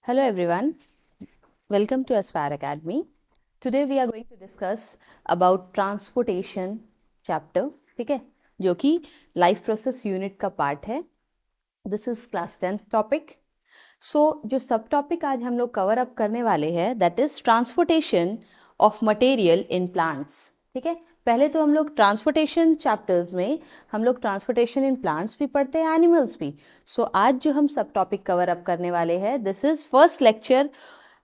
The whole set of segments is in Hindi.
Hello everyone, welcome to Aspire Academy. Today we are going to discuss about transportation chapter, ठीक है, जो कि लाइफ प्रोसेस यूनिट का पार्ट है. This is class 10th topic. So जो सब टॉपिक आज हम लोग कवर अप करने वाले हैं that is transportation of material in plants. ठीक है, पहले तो हम लोग ट्रांसपोर्टेशन चैप्टर्स में हम लोग ट्रांसपोर्टेशन इन प्लांट्स भी पढ़ते हैं, एनिमल्स भी. सो आज जो हम सब टॉपिक कवर अप करने वाले हैं this is first lecture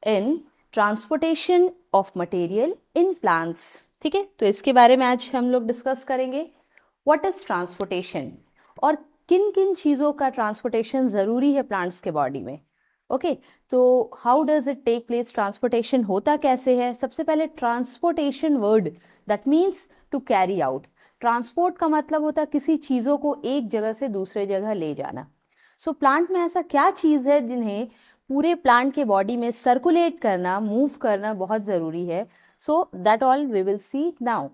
in transportation of material in plants. ठीक है, तो इसके बारे में आज हम लोग डिस्कस करेंगे. व्हाट इज ट्रांसपोर्टेशन और किन किन चीज़ों का ट्रांसपोर्टेशन ज़रूरी है प्लांट्स के बॉडी में. ओके, तो how does it take place, transportation होता कैसे है. सबसे पहले transportation word that means to carry out. Transport का मतलब होता है किसी चीज़ों को एक जगह से दूसरे जगह ले जाना. सो प्लांट में ऐसा क्या चीज़ है जिन्हें पूरे प्लांट के बॉडी में सर्कुलेट करना, मूव करना बहुत ज़रूरी है. So that all we will see now.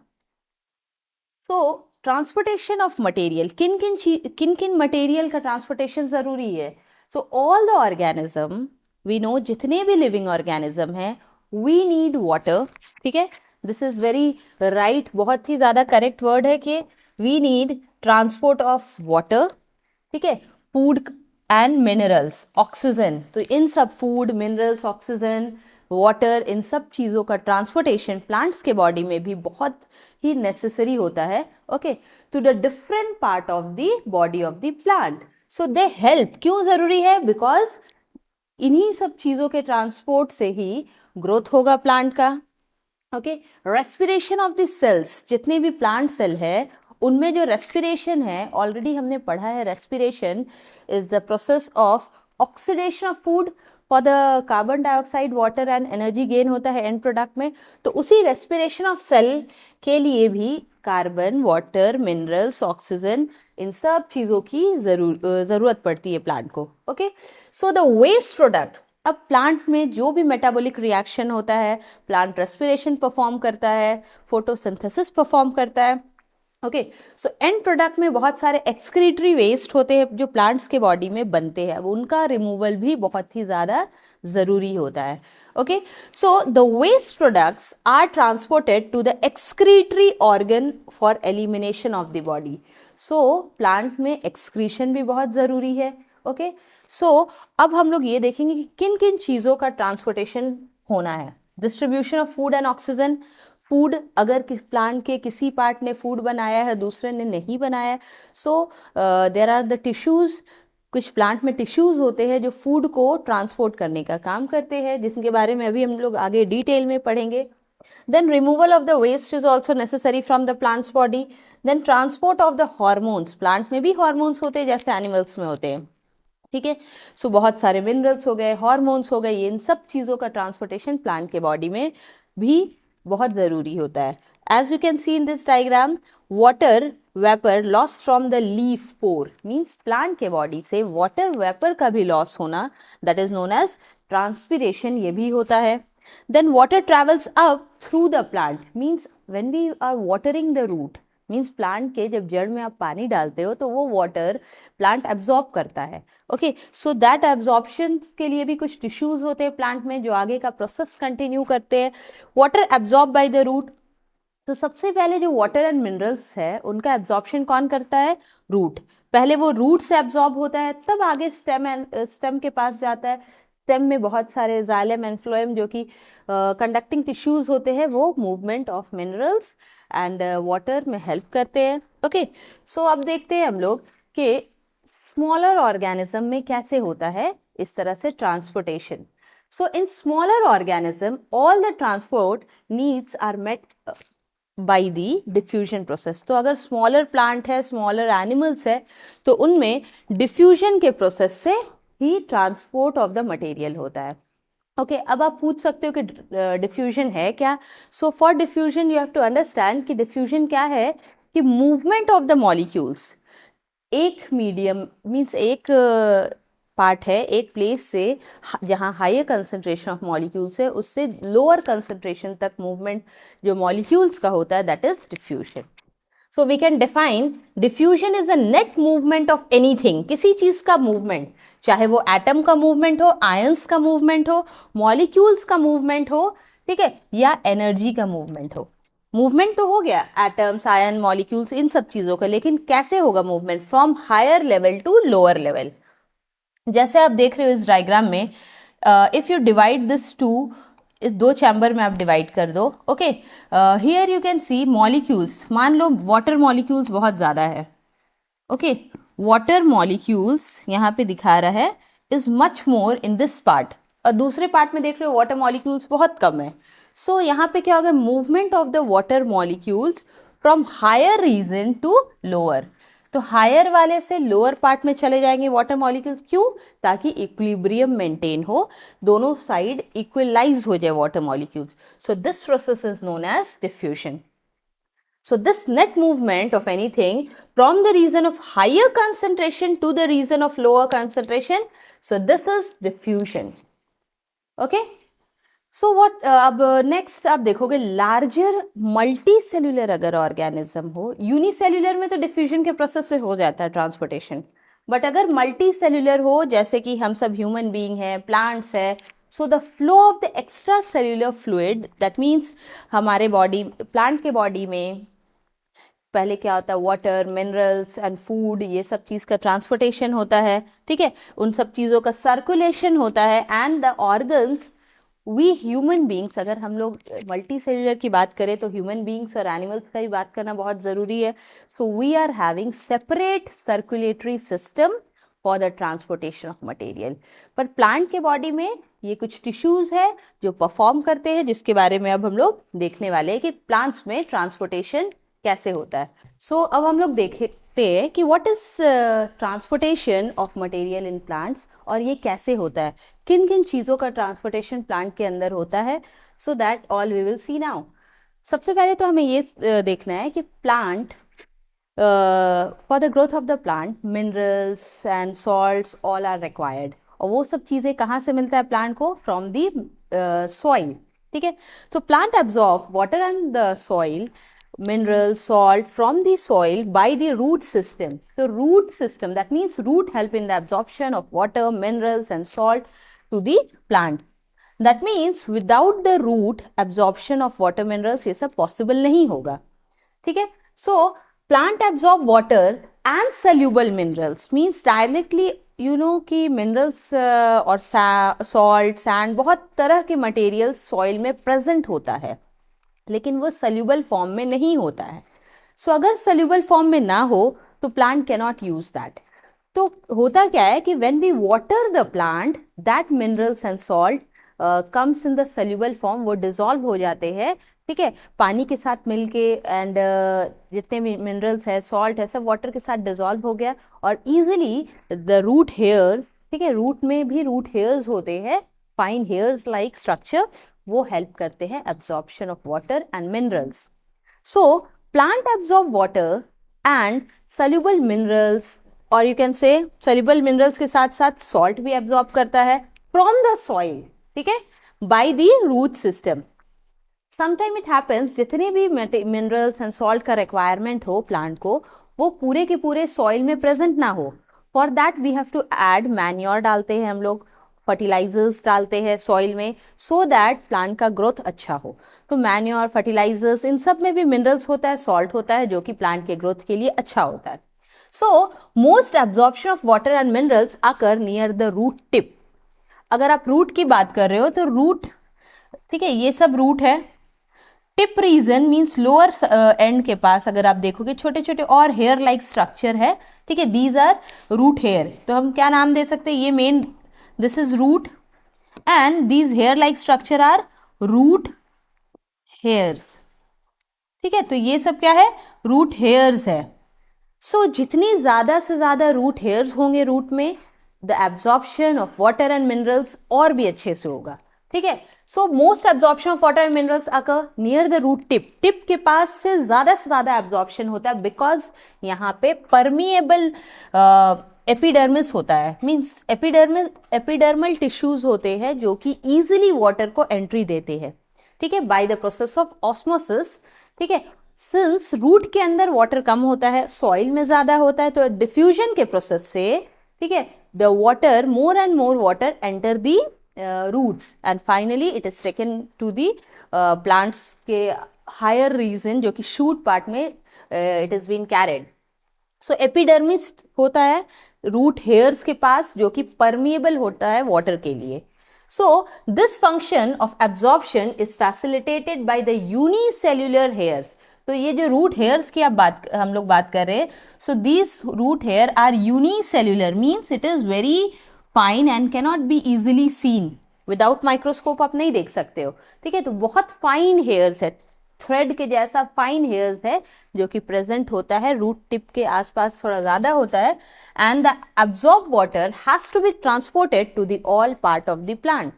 So transportation of material, किन किन मटेरियल का ट्रांसपोर्टेशन ज़रूरी है. So all the organism we know, जितने भी लिविंग ऑर्गेनिज्म हैं, वी नीड वाटर. ठीक है, दिस इज वेरी राइट, बहुत ही ज़्यादा करेक्ट वर्ड है कि we need transport of water. ठीक है, फूड एंड मिनरल्स, ऑक्सीजन. तो इन सब फूड, मिनरल्स, ऑक्सीजन, वाटर, इन सब चीज़ों का ट्रांसपोर्टेशन प्लांट्स के बॉडी में भी बहुत ही नेसेसरी होता है. Okay, to the different part of the body of the plant. So they help. क्यों ज़रूरी है? बिकॉज इन्हीं सब चीज़ों के ट्रांसपोर्ट से ही ग्रोथ होगा प्लांट का. Okay, respiration of the cells, जितने भी प्लांट सेल है उनमें जो रेस्पिरेशन है, ऑलरेडी हमने पढ़ा है, respiration is the process of oxidation of food for the carbon dioxide, water and energy gain होता है एंड प्रोडक्ट में. तो उसी रेस्पिरेशन ऑफ सेल के लिए भी कार्बन, वाटर, मिनरल्स, ऑक्सीजन, इन सब चीज़ों की ज़रूरत पड़ती है प्लांट को. Okay, so the waste product, अब प्लांट में जो भी मेटाबॉलिक रिएक्शन होता है, प्लांट रेस्पिरेशन परफॉर्म करता है, फोटोसिंथेसिस परफॉर्म करता है. ओके, सो एंड प्रोडक्ट में बहुत सारे एक्सक्रीटरी वेस्ट होते हैं जो प्लांट्स के बॉडी में बनते हैं, उनका रिमूवल भी बहुत ही ज़्यादा ज़रूरी होता है. Okay, so the waste products are transported to the excretory organ for elimination of the body. So plant में एक्सक्रीशन भी बहुत ज़रूरी है. ओके, सो अब हम लोग ये देखेंगे कि किन किन चीज़ों का ट्रांसपोर्टेशन होना है. Distribution of food and oxygen. Food, अगर किस प्लांट के किसी पार्ट ने फूड बनाया है, दूसरे ने नहीं बनाया, so there are the tissues. कुछ प्लांट में टिश्यूज़ होते हैं जो फूड को ट्रांसपोर्ट करने का काम करते हैं, जिसके बारे में अभी हम लोग आगे डिटेल में पढ़ेंगे. Then removal of the waste is also necessary from the plant's body. Then transport of the hormones. Plant में भी हॉर्मोन्स होते हैं जैसे एनिमल्स में होते हैं. ठीक है, सो बहुत सारे मिनरल्स हो गए, हॉर्मोन्स हो गए, इन सब चीज़ों का ट्रांसपोर्टेशन प्लांट के बॉडी में भी बहुत ज़रूरी होता है. As you can see in this diagram, water vapour loss from the leaf pore means plant के बॉडी से वाटर वेपर का भी लॉस होना, that is known as transpiration, ये भी होता है. Then water travels up through the plant means when we are watering the root, means plant के जब जड़ में आप पानी डालते हो तो वो वाटर प्लांट एब्जॉर्ब करता है. ओके, सो दैट एब्जॉर्प्शन के लिए भी कुछ टिश्यूज होते हैं प्लांट में जो आगे का प्रोसेस कंटिन्यू करते हैं. Water absorb by the root. तो सबसे पहले जो वाटर एंड मिनरल्स है उनका एब्जॉर्प्शन कौन करता है? रूट. पहले वो रूट से एब्जॉर्ब होता है, तब आगे स्टेम के पास जाता है. स्टेम में बहुत सारे जाइलम एंड फ्लोएम जो कि कंडक्टिंग टिश्यूज होते हैं, वो movement of minerals and water में हेल्प करते हैं. ओके, सो अब देखते हैं हम लोग कि स्मॉलर ऑर्गेनिज्म में कैसे होता है इस तरह से transportation. So in smaller organism all the transport needs are met by the diffusion process. तो अगर स्मॉलर प्लांट है, स्मॉलर एनिमल्स है, तो उनमें डिफ्यूजन के प्रोसेस से ही ट्रांसपोर्ट ऑफ द मटेरियल होता है. ओके, अब आप पूछ सकते हो कि डिफ्यूजन है क्या. So for diffusion you have to understand कि डिफ्यूजन क्या है, कि मूवमेंट ऑफ द मॉलिक्यूल्स. एक मीडियम मीन्स एक पार्ट है, एक प्लेस से जहाँ हायर कंसंट्रेशन ऑफ मॉलिक्यूल्स है उससे लोअर कंसंट्रेशन तक मूवमेंट जो मॉलिक्यूल्स का होता है, that is diffusion. So we can define diffusion is a net movement of anything, किसी चीज का मूवमेंट, चाहे वो एटम का मूवमेंट हो, आयंस का मूवमेंट हो, मॉलिक्यूल्स का मूवमेंट हो, ठीक है, या एनर्जी का मूवमेंट हो। मूवमेंट तो हो गया एटम्स, आयन, मॉलिक्यूल्स, इन सब चीजों का, लेकिन कैसे होगा movement? From higher level to lower level. जैसे आप देख रहे हो इस डायग्राम में, if you divide this two, इस दो चैम्बर में आप डिवाइड कर दो, okay, here you can see molecules, मान लो वाटर मॉलिक्यूल्स बहुत ज़्यादा है, ओके, वाटर मॉलिक्यूल्स यहाँ पे दिखा रहा है is much more in this part, और दूसरे पार्ट में देख रहे हो वाटर मॉलिक्यूल्स बहुत कम है। सो यहाँ पे क्या होगा? Movement of the water molecules from higher region to lower, तो हायर वाले से लोअर पार्ट में चले जाएंगे वाटर मॉलिक्यूल, क्यों? ताकि इक्विलिब्रियम मेंटेन हो, दोनों साइड इक्वलाइज हो जाए water molecules. So this process is known as diffusion. So this net movement of anything from the region of higher concentration to the region of lower concentration, so this is diffusion. Okay, so what अब next आप देखोगे larger multicellular अगर organism हो, unicellular में तो diffusion के process से हो जाता है transportation, but अगर multicellular हो, जैसे कि हम सब human being हैं, plants है, so the flow of the extracellular fluid, that means हमारे body, plant के body में पहले क्या होता है? वाटर, मिनरल्स एंड फूड, ये सब चीज़ का ट्रांसपोर्टेशन होता है, ठीक है, उन सब चीज़ों का सर्कुलेशन होता है, and the organs, we human beings, अगर हम लोग मल्टी सेलुलर की बात करें तो ह्यूमन बींग्स और एनिमल्स का भी बात करना बहुत ज़रूरी है. So we are having separate circulatory system for the transportation of material. पर प्लांट के बॉडी में ये कुछ टिश्यूज है जो परफॉर्म करते हैं, जिसके बारे में अब हम लोग देखने वाले हैं कि प्लांट्स में ट्रांसपोर्टेशन कैसे होता है. सो अब हम लोग देखते हैं कि what is transportation of material in plants, और ये कैसे होता है, किन किन चीज़ों का ट्रांसपोर्टेशन प्लांट के अंदर होता है. So that all we will see now. सबसे पहले तो हमें ये देखना है कि plant, for the growth of the plant, minerals and salts all are required, और वो सब चीज़ें कहाँ से मिलता है प्लांट को? From the soil. ठीक है, so plant absorb water and the soil, mineral salt from the soil by the root system. So root system, that means root help in the absorption of water, minerals and salt to the plant. That means without the root absorption of water, minerals, ये सब possible नहीं होगा. ठीक है, so plant absorb water and soluble minerals, means directly you know कि मिनरल्स और सॉल्ट, सैंड, बहुत तरह के मटेरियल सॉइल में प्रेजेंट होता है, लेकिन वो सल्यूबल फॉर्म में नहीं होता है. सो अगर सल्यूबल फॉर्म में ना हो तो plant can not use that. तो होता क्या है कि when we water the plant, that minerals and salt comes in the soluble form, वो डिजॉल्व हो जाते हैं, ठीक है, पानी के साथ मिलके, एंड जितने भी मिनरल्स है, सॉल्ट है, सब वाटर के साथ डिजॉल्व हो गया, और इजीली द रूट हेयर्स, ठीक है, रूट में भी रूट हेयर्स होते हैं, फाइन हेयर्स लाइक स्ट्रक्चर, वो हेल्प करते हैं absorption of water and minerals. So plant absorb water and soluble minerals, और you can say soluble minerals के साथ साथ सॉल्ट भी एब्जॉर्ब करता है फ्रॉम द सॉइल, ठीक है, by the root system. Sometime it happens जितने भी मिनरल्स एंड सॉल्ट का रिक्वायरमेंट हो प्लांट को, वो पूरे के पूरे सॉइल में प्रेजेंट ना हो. For that we have to add manure, डालते हैं हम लोग, फर्टिलाइजर्स डालते हैं सॉइल में, सो दैट प्लांट का ग्रोथ अच्छा हो. तो मैन्योर, फर्टिलाइजर्स, इन सब में भी मिनरल्स होता है, सॉल्ट होता है, जो कि प्लांट के ग्रोथ के लिए अच्छा होता है. So most absorption of water and minerals आकर नियर द रूट टिप. अगर आप रूट की बात कर रहे हो तो रूट, ठीक है, ये सब रूट है. Tip region means lower end के पास अगर आप देखोगे छोटे छोटे और हेयर लाइक स्ट्रक्चर है, ठीक है, दीज आर रूट हेयर. तो हम क्या नाम दे सकते हैं? ये main, this is root, and these hair like structure are root hairs. ठीक है, तो ये सब क्या है? रूट हेयर्स है. सो जितनी ज्यादा से ज्यादा रूट हेयर्स होंगे रूट में, the absorption of water and minerals और भी अच्छे से होगा. ठीक है, so most absorption of water and minerals occur near the root tip. Tip के पास से ज्यादा एब्जॉर्प्शन होता है, बिकॉज यहाँ पे परमिएबल एपिडर्मिस होता है, मीन्स एपिडर्मल टिश्यूज होते हैं जो कि इजीली वाटर को एंट्री देते हैं, ठीक है, by the process of osmosis. ठीक है, सिंस रूट के अंदर वाटर कम होता है, सॉइल में ज्यादा होता है, तो डिफ्यूजन के प्रोसेस से, ठीक है, the water, more and more water enter the roots and finally it is taken to the plants के हायर रीजन, जो कि शूट पार्ट में it is been carried. So epidermis होता है रूट हेयर्स के पास, जो कि परमिएबल होता है वाटर के लिए. So this function of absorption is facilitated by the unicellular hairs. तो ये जो root hairs की हम लोग बात कर रहे हैं, so these root hair are unicellular, means it is very fine and cannot be easily seen. Without microscope आप नहीं देख सकते हो, ठीक है. तो बहुत fine hairs है, थ्रेड के जैसा फाइन हेयर्स है, जो कि प्रेजेंट होता है रूट टिप के आसपास, थोड़ा ज्यादा होता है. And the absorb water has to be transported to the all part of the plant.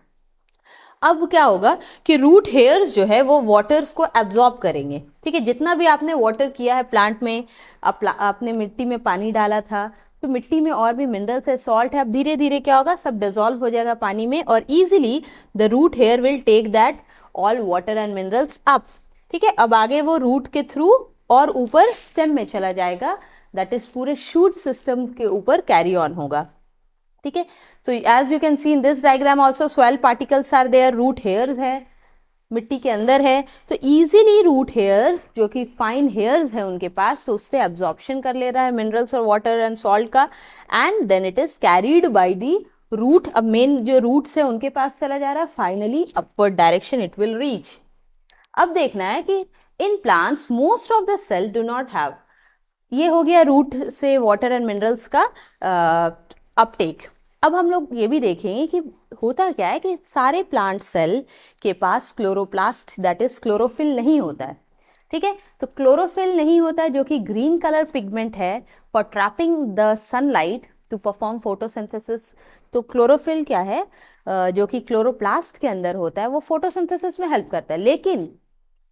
अब क्या होगा कि रूट हेयर्स जो है वो वाटर्स को एब्जॉर्ब करेंगे, ठीक है. जितना भी आपने वाटर किया है प्लांट में, आपने मिट्टी में पानी डाला था, तो मिट्टी में और भी मिनरल्स है, सॉल्ट है, अब धीरे धीरे क्या होगा, सब डिजोल्व हो जाएगा पानी में, और easily the root hair will take that all water and minerals up, ठीक है. अब आगे वो रूट के थ्रू और ऊपर स्टेम में चला जाएगा, दैट इज पूरे शूट सिस्टम के ऊपर कैरी ऑन होगा, ठीक है. तो as you can see in this diagram also soil particles are there, root hairs है, मिट्टी के अंदर है, तो इजीली रूट हेयर्स जो कि फाइन हेयर्स है उनके पास, तो उससे एब्जॉर्प्शन कर ले रहा है मिनरल्स और वाटर एंड सॉल्ट का, and then it is carried by the root. अब मेन जो रूट्स है उनके पास चला जा रहा है, finally upward direction it will reach. अब देखना है कि in plants most of the cell do not have, ये हो गया रूट से वाटर एंड मिनरल्स का अपटेक. अब हम लोग ये भी देखेंगे कि होता क्या है कि सारे प्लांट सेल के पास क्लोरोप्लास्ट, दैट इज क्लोरोफिल, नहीं होता है, ठीक है. तो क्लोरोफिल नहीं होता है, जो कि ग्रीन कलर पिगमेंट है for trapping the sunlight to perform photosynthesis. तो क्लोरोफिल क्या है, जो कि क्लोरोप्लास्ट के अंदर होता है, वो फोटोसिंथेसिस में हेल्प करता है. लेकिन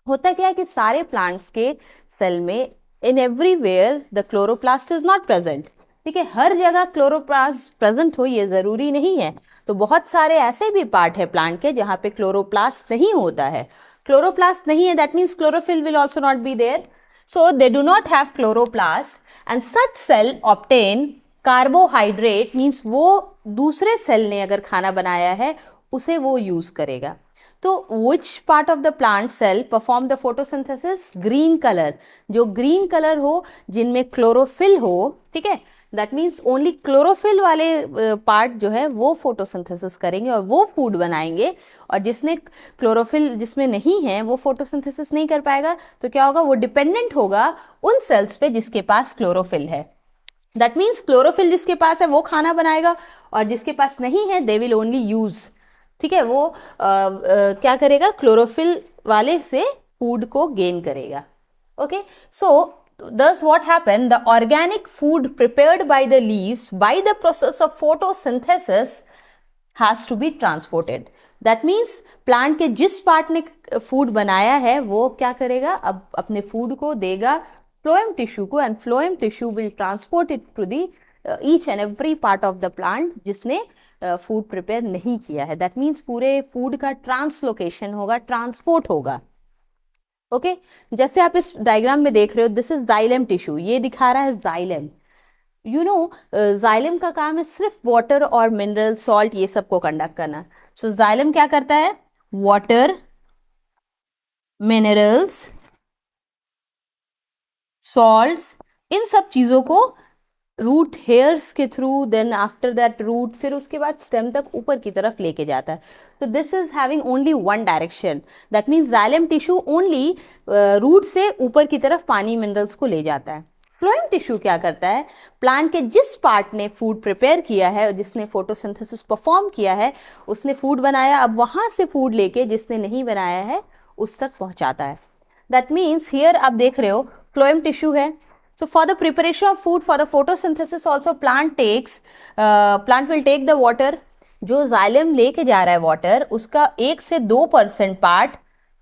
होता क्या है कि सारे प्लांट्स के सेल में in everywhere the chloroplast is not present, ठीक है. हर जगह क्लोरोप्लास्ट प्रेजेंट हो ये जरूरी नहीं है. तो बहुत सारे ऐसे भी पार्ट है प्लांट के जहां पे क्लोरोप्लास्ट नहीं होता है. क्लोरोप्लास्ट नहीं है, that means chlorophyll will also not be there, so they do not have chloroplast and such cell obtain carbohydrate, means वो दूसरे सेल ने अगर खाना बनाया है उसे वो यूज करेगा. तो which part of the plant cell perform the photosynthesis? Green colour, जो ग्रीन कलर हो, जिनमें क्लोरोफिल हो, ठीक है, दैट मीन्स ओनली क्लोरोफिल वाले पार्ट जो है वो फोटोसिंथेसिस करेंगे और वो फूड बनाएंगे, और जिसने क्लोरोफिल जिसमें नहीं है वो फोटोसिंथेसिस नहीं कर पाएगा. तो क्या होगा, वो डिपेंडेंट होगा उन सेल्स पे जिसके पास क्लोरोफिल है. दैट मीन्स क्लोरोफिल जिसके पास है वो खाना बनाएगा, और जिसके पास नहीं है दे विल ओनली यूज, ठीक है, वो क्या करेगा, क्लोरोफिल वाले से फूड को गेन करेगा. Okay, so thus what happened, the organic food prepared by the leaves by the process of photosynthesis has to be transported. That means plant के जिस पार्ट ने फूड बनाया है वो क्या करेगा, अब अपने फूड को देगा phloem tissue को, and phloem tissue will transport it to the each and every part of the plant जिसने फूड प्रिपेयर नहीं किया है. दैट मीन्स पूरे फूड का ट्रांसलोकेशन होगा, ट्रांसपोर्ट होगा. ओके, जैसे आप इस डायग्राम में देख रहे हो, दिस इज जाइलम टिश्यू, ये दिखा रहा है जाइलम. यू नो जाइलम का काम है सिर्फ वाटर और मिनरल, सॉल्ट, ये सब को कंडक्ट करना. सो जाइलम क्या करता है, वाटर, मिनरल्स, सॉल्ट्स, इन सब चीजों को रूट हेयर्स के through, then after that root, फिर उसके बाद स्टेम तक ऊपर की तरफ लेके जाता है. तो this is having only one direction, that means xylem tissue only root से ऊपर की तरफ पानी मिनरल्स को ले जाता है. फ्लोएम टिश्यू क्या करता है, प्लांट के जिस पार्ट ने फूड प्रिपेयर किया है, जिसने फोटोसिंथेसिस परफॉर्म किया है, उसने फूड बनाया, अब वहां से फूड लेके जिसने नहीं बनाया है उस तक पहुंचाता है. दैट मीन्स हियर आप देख रहे हो फ्लोएम टिश्यू है. So for the preparation of food, for the photosynthesis also plant will take the water. जो जाइलम लेके जा रहा है वाटर, उसका 1 से 2% पार्ट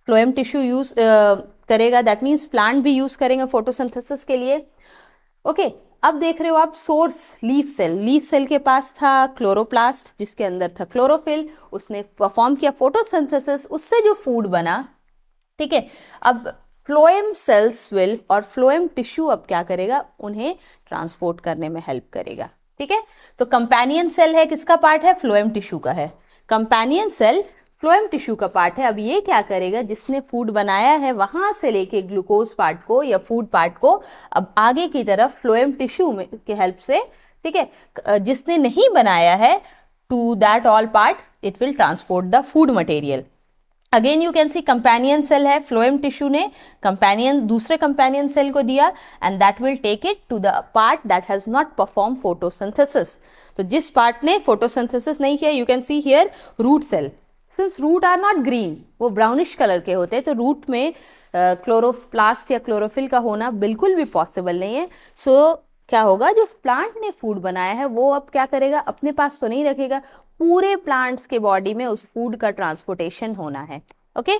फ्लोएम टिश्यू यूज करेगा. दैट मीन्स प्लांट भी यूज करेंगे फोटोसिंथेसिस के लिए. ओके, अब देख रहे हो आप source, leaf cell. Leaf cell के पास था क्लोरोप्लास्ट जिसके अंदर था क्लोरोफिल, उसने परफॉर्म किया फोटोसिंथेसिस, उससे जो फूड बना, ठीक है. अब फ्लोएम सेल्स विल, और फ्लोएम टिश्यू अब क्या करेगा, उन्हें ट्रांसपोर्ट करने में हेल्प करेगा। ठीक है, तो कंपेनियन सेल है, किसका पार्ट है, फ्लोएम टिश्यू का है। कंपेनियन सेल फ्लोएम टिश्यू का पार्ट है। अब ये क्या करेगा, जिसने फूड बनाया है वहां से लेके ग्लूकोज पार्ट को या फूड पार्ट को अब आगे की तरफ फ्लोएम टिश्यू में के हेल्प से, ठीक है, जिसने नहीं बनाया है, to that all part it will transport the food material. Again you can see companion cell है, फ्लोएम टिश्यू ने कंपेनियन दूसरे कंपेनियन सेल को दिया and that will take it to the part that has not perform photosynthesis. तो जिस पार्ट ने फोटोसिंथेसिस नहीं किया, you can see here root cell, since root are not green, वो ब्राउनिश कलर के होते हैं, तो रूट में क्लोरोप्लास्ट या क्लोरोफिल का होना बिल्कुल भी पॉसिबल नहीं है। सो क्या होगा, जो प्लांट ने फूड बनाया है वो अब क्या करेगा, अपने पास तो नहीं रखेगा, पूरे प्लांट्स के बॉडी में उस फूड का ट्रांसपोर्टेशन होना है। ओके,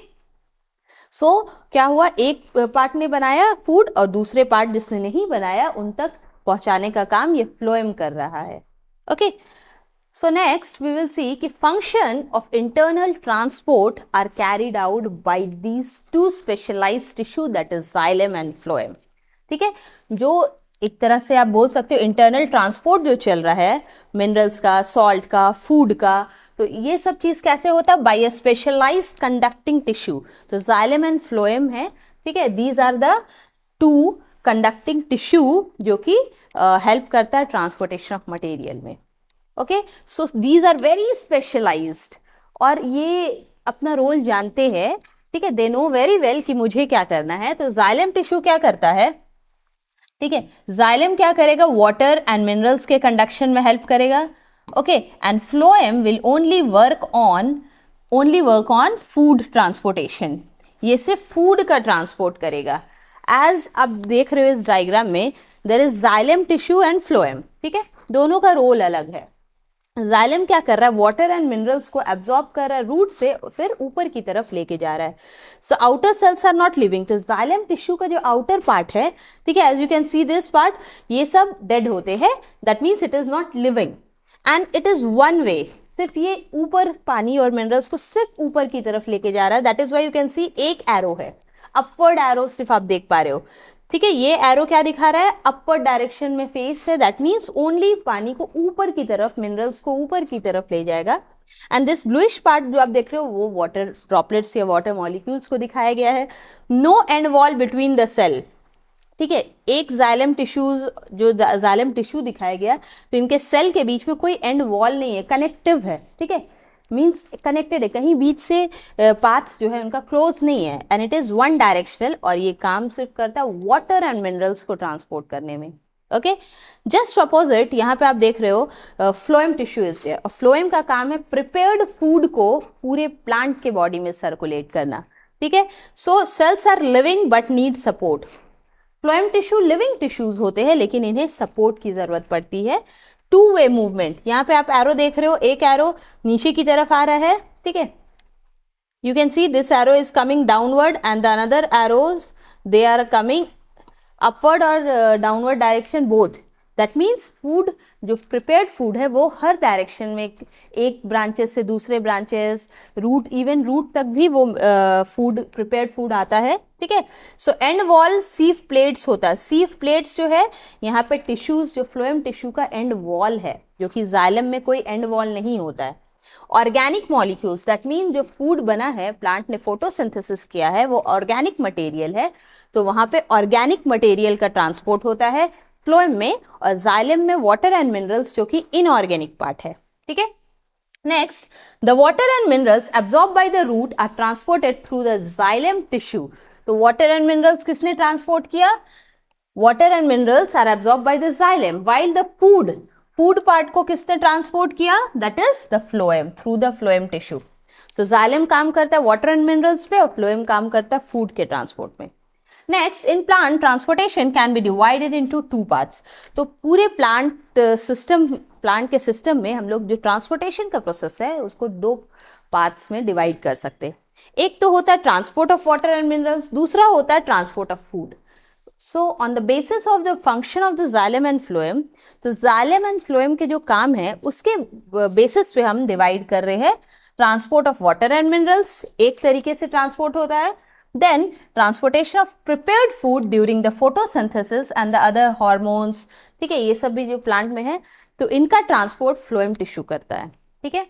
सो क्या हुआ, एक पार्ट ने बनाया फूड और दूसरे पार्ट जिसने नहीं बनाया उन तक पहुंचाने का काम ये फ्लोएम कर रहा है। Okay, so next we will see कि function of internal transport are carried out by these two specialized tissue that is xylem and phloem। ठीक है, जो एक तरह से आप बोल सकते हो इंटरनल ट्रांसपोर्ट जो चल रहा है मिनरल्स का, सॉल्ट का, फूड का, तो ये सब चीज कैसे होता है, by a specialised conducting tissue. तो जाइलम एंड फ्लोएम है, ठीक है, these are the two conducting tissue जो कि हेल्प करता है ट्रांसपोर्टेशन ऑफ मटेरियल में। Okay, so these are very specialised और ये अपना रोल जानते हैं। ठीक है, दे नो वेरी वेल कि मुझे क्या करना है। तो जाइलम टिश्यू क्या करता है, ठीक है, जाइलम क्या करेगा, वाटर एंड मिनरल्स के कंडक्शन में हेल्प करेगा। Okay, and phloem will only work on food transportation, ये सिर्फ फूड का ट्रांसपोर्ट करेगा। एज आप देख रहे हो इस डायग्राम में, there is xylem tissue and phloem. ठीक है, दोनों का रोल अलग है। जाइलम क्या कर रहा है, वाटर एंड मिनरल्स को एब्जॉर्ब कर रहा है रूट से, फिर ऊपर की तरफ लेके जा रहा है। So outer cells are not living, तो जाइलम टिश्यू का जो आउटर पार्ट है, ठीक है, as you can see this part, ये सब डेड होते हैं, that means it is not living and it is one way, सिर्फ ये ऊपर पानी और मिनरल्स को सिर्फ ऊपर की तरफ लेके जा रहा है। That is why you can सी एक एरो है, अपवर्ड एरो सिर्फ आप देख पा रहे हो। ठीक है, ये एरो क्या दिखा रहा है, अपवर्ड डायरेक्शन में फेस है, दैट मीन्स ओनली पानी को ऊपर की तरफ, मिनरल्स को ऊपर की तरफ ले जाएगा। एंड दिस ब्लूइश पार्ट जो आप देख रहे हो वो वाटर ड्रॉपलेट्स या वाटर मॉलिक्यूल्स को दिखाया गया है। No end wall between the cell. ठीक है, एक जाइलम टिश्यूज जो जाइलम टिश्यू दिखाया गया, तो इनके सेल के बीच में कोई एंड वॉल नहीं है, कनेक्टिव है। ठीक है, मीन्स कनेक्टेड है, कहीं बीच से पाथ जो है उनका क्लोज नहीं है, and it is one directional, और ये काम सिर्फ करता है वाटर एंड मिनरल्स को ट्रांसपोर्ट करने में। ओके, जस्ट अपोजिट यहाँ पे आप देख रहे हो phloem tissue is there. Phloem का काम है प्रिपेयर्ड फूड को पूरे प्लांट के बॉडी में सर्कुलेट करना। ठीक है, so cells are living but need support. Phloem tissue living tissues होते हैं लेकिन इन्हें सपोर्ट की जरूरत पड़ती है। टू वे मूवमेंट, यहाँ पे आप एरो देख रहे हो, एक एरो नीचे की तरफ आ रहा है। ठीक है, you can see this arrow is coming downward and the another arrows they are coming upward और downward direction both. That means food जो प्रिपेयर्ड फूड है वो हर डायरेक्शन में, एक ब्रांचेस से दूसरे ब्रांचेस, रूट, इवन रूट तक भी वो फूड, प्रिपेयर्ड फूड आता है। ठीक है, सो एंड वॉल सीव प्लेट्स होता है। सीव प्लेट्स जो है यहाँ पे टिश्यूज, जो फ्लोएम टिश्यू का एंड वॉल है, जो कि जाइलम में कोई एंड वॉल नहीं होता है। ऑर्गेनिक मॉलिक्यूल्स, दैट मीन जो फूड बना है, प्लांट ने फोटोसिंथेसिस किया है, वो ऑर्गेनिक मटेरियल है, तो वहां पे ऑर्गेनिक मटेरियल का ट्रांसपोर्ट होता है फ्लोएम में, और जाइलम में वाटर एंड मिनरल्स जो कि इनऑर्गेनिक पार्ट है। ठीक है, next, the water and minerals absorb by the root are transported through the xylem tissue. तो वाटर एंड मिनरल्स किसने ट्रांसपोर्ट किया, water and minerals are absorb by the xylem, while the food part को किसने ट्रांसपोर्ट किया, that is the phloem, through the phloem tissue. तो जाइलम काम करता है वाटर एंड मिनरल्स पे और फ्लोएम काम करता है फूड के ट्रांसपोर्ट में। Next, in plant transportation can be divided into two parts. तो पूरे प्लांट के सिस्टम में हम लोग जो ट्रांसपोर्टेशन का प्रोसेस है उसको दो पार्ट्स में डिवाइड कर सकते हैं। एक तो होता है transport of water and minerals, दूसरा होता है transport of food. So on the basis of the function of the xylem and phloem, तो जाइलम एंड फ्लोएम के जो काम है उसके बेसिस पे हम डिवाइड कर रहे हैं। Transport of water and minerals एक तरीके से ट्रांसपोर्ट होता है, Then transportation of prepared food during the photosynthesis and the other hormones, ठीक है, ये सब भी जो प्लांट में है तो इनका ट्रांसपोर्ट फ्लोएम टिश्यू करता है, ठीक है।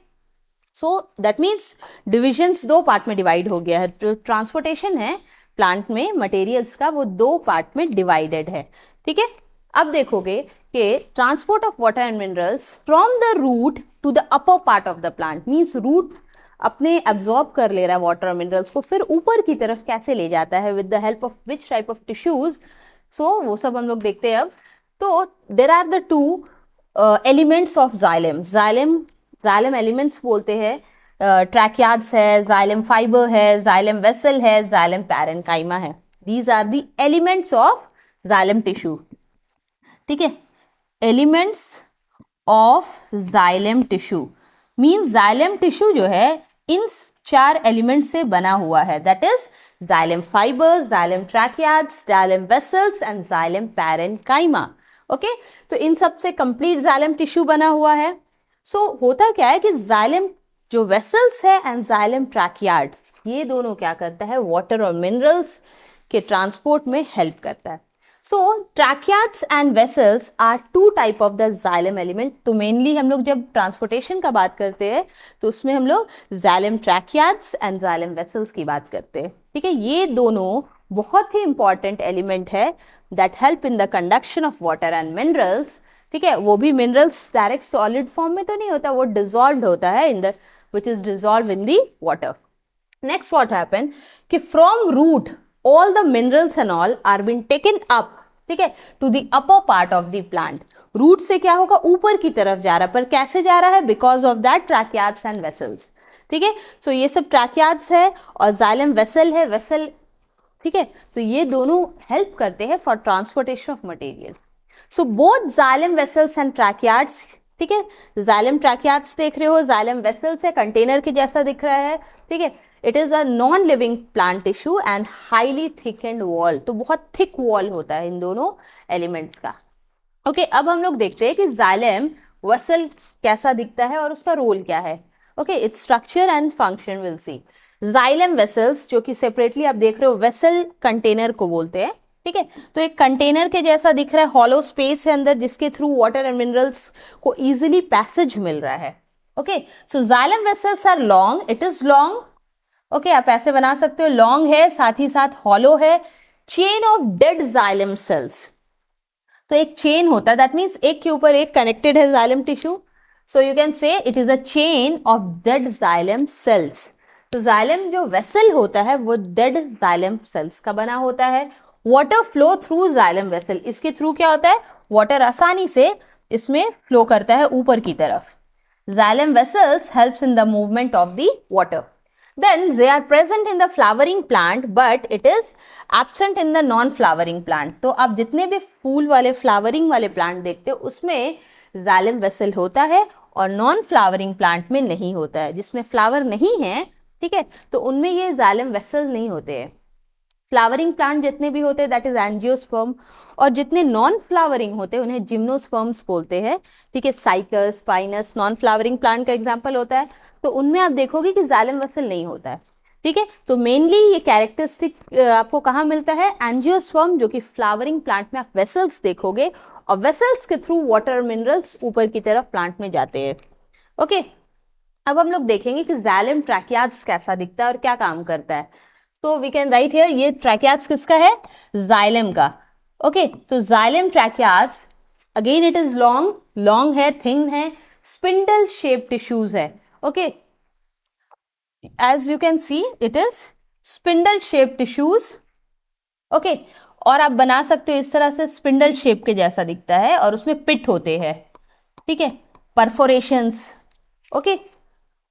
सो दैट मीन्स डिविजन्स दो पार्ट में डिवाइड हो गया है। जो ट्रांसपोर्टेशन है प्लांट में मटेरियल्स का वो दो पार्ट में डिवाइडेड है, ठीक है। अब देखोगे कि transport of water and minerals from the root to the upper part of the plant, means root अपने एब्जॉर्ब कर ले रहा है वाटर और मिनरल्स को, फिर ऊपर की तरफ कैसे ले जाता है, with the help of which type of tissues, so वो सब हम लोग देखते हैं अब। तो there are the two elements of xylem, xylem elements बोलते हैं, ट्रैकियाड्स है, जाइलम फाइबर है, जाइलम वेसल है, जाइलम पैरेन्काइमा है। These are the elements of xylem tissue, ठीक है। Elements of xylem tissue means xylem tissue जो है इन चार एलिमेंट से बना हुआ है, that is xylem fibre, xylem tracheids, xylem vessels and xylem parenchyma. Okay, तो इन सब से कंप्लीट जाइलम टिश्यू बना हुआ है। सो होता क्या है कि जाइलम जो वेसल्स है एंड जाइलम ट्रैकियाड्स, ये दोनों क्या करता है, वाटर और मिनरल्स के ट्रांसपोर्ट में हेल्प करता है। So tracheids and vessels are two type of the xylem element. तो मेनली हम लोग जब ट्रांसपोर्टेशन का बात करते हैं तो उसमें हम लोग जाइलम ट्रैकियाड्स एंड जाइलम वेसल्स की बात करते हैं, ठीक है। ये दोनों बहुत ही इंपॉर्टेंट एलिमेंट है that help in the conduction of water and minerals, ठीक है। वो भी मिनरल्स डायरेक्ट सॉलिड फॉर्म में तो नहीं होता, वो डिजॉल्व होता है in the which is dissolved in the water. Next what happen कि from root all the minerals and all are being taken up, ठीक है, to the upper part of the plant. root से क्या होगा, ऊपर की तरफ जा रहा है, पर कैसे जा रहा है, because of that tracheids and vessels, ठीक है। so ये सब tracheids है और xylem vessel है, vessel, ठीक है। तो ये दोनों हेल्प करते हैं for transportation of material. So both xylem vessels and tracheids, ठीक है, जाइलम ट्रैकियाड्स देख रहे हो, जाइलम वेसल्स है, कंटेनर के जैसा दिख रहा है, ठीक है। It is a non living plant tissue and highly thickened wall, तो बहुत थिक वॉल होता है इन दोनों एलिमेंट्स का। ओके, अब हम लोग देखते हैं कि जाइलम वेसल कैसा दिखता है और उसका रोल क्या है। Okay, its structure and function will see. Xylem vessels जो कि सेपरेटली आप देख रहे हो, वेसल कंटेनर को बोलते हैं, ठीक है। तो एक कंटेनर के जैसा दिख रहा है, हॉलो स्पेस है अंदर जिसके थ्रू वाटर एंड मिनरल्स को इजीली पैसेज मिल रहा है। Okay, so xylem vessels are long, it is long, okay, आप ऐसे बना सकते हो, लॉन्ग है, साथ ही साथ हॉलो है, chain of dead xylem cells. तो एक चेन होता है, दैट मीन्स एक के ऊपर एक कनेक्टेड है xylem tissue, so you can say it is a chain of dead xylem cells. तो जाइलम जो वेसल होता है वो डेड जाइलम सेल्स का बना होता है। Water flow through xylem vessel, इसके थ्रू क्या होता है, वाटर आसानी से इसमें फ्लो करता है ऊपर की तरफ। Xylem vessels helps in the movement of the water. Then they are present in the flowering plant but it is absent in the non-flowering plant. तो आप जितने भी फूल वाले फ्लावरिंग वाले प्लांट देखते हो उसमें जाइलम वेसल होता है और नॉन फ्लावरिंग प्लांट में नहीं होता है। जिसमें फ्लावर नहीं है, ठीक है, तो उनमें ये जाइलम वेसल नहीं होते हैं। फ्लावरिंग प्लांट जितने भी होते हैं दैट इज एंजियोस्पर्म, और जितने नॉन फ्लावरिंग होते हैं उन्हें जिम्नोस्पर्म्स बोलते हैं, ठीक है। Cycas, spinous non flowering plant का एग्जाम्पल होता है, तो उनमें आप देखोगे कि जाइलम वेसल नहीं होता है, ठीक है। तो मेनली ये कैरेक्टरिस्टिक आपको कहाँ मिलता है, एंजियोस्पर्म, जो कि फ्लावरिंग प्लांट में आप वेसल्स देखोगे और वेसल्स के थ्रू वाटर मिनरल्स ऊपर की तरफ प्लांट में जाते हैं। ओके, अब हम लोग देखेंगे कि जाइलम ट्रैकियाड्स कैसा दिखता है और क्या काम करता है। तो वी कैन राइट हियर, ये ट्रैकियाड्स किसका है, जाइलम का। ओके, तो xylem tracheids again it is long है, थिन है, स्पिंडल शेप टिश्यूज है। Okay, as you can see it is spindle shaped tissues. Okay, और आप बना सकते हो इस तरह से, स्पिंडल शेप के जैसा दिखता है और उसमें पिट होते हैं, ठीक है, परफोरेशंस। ओके,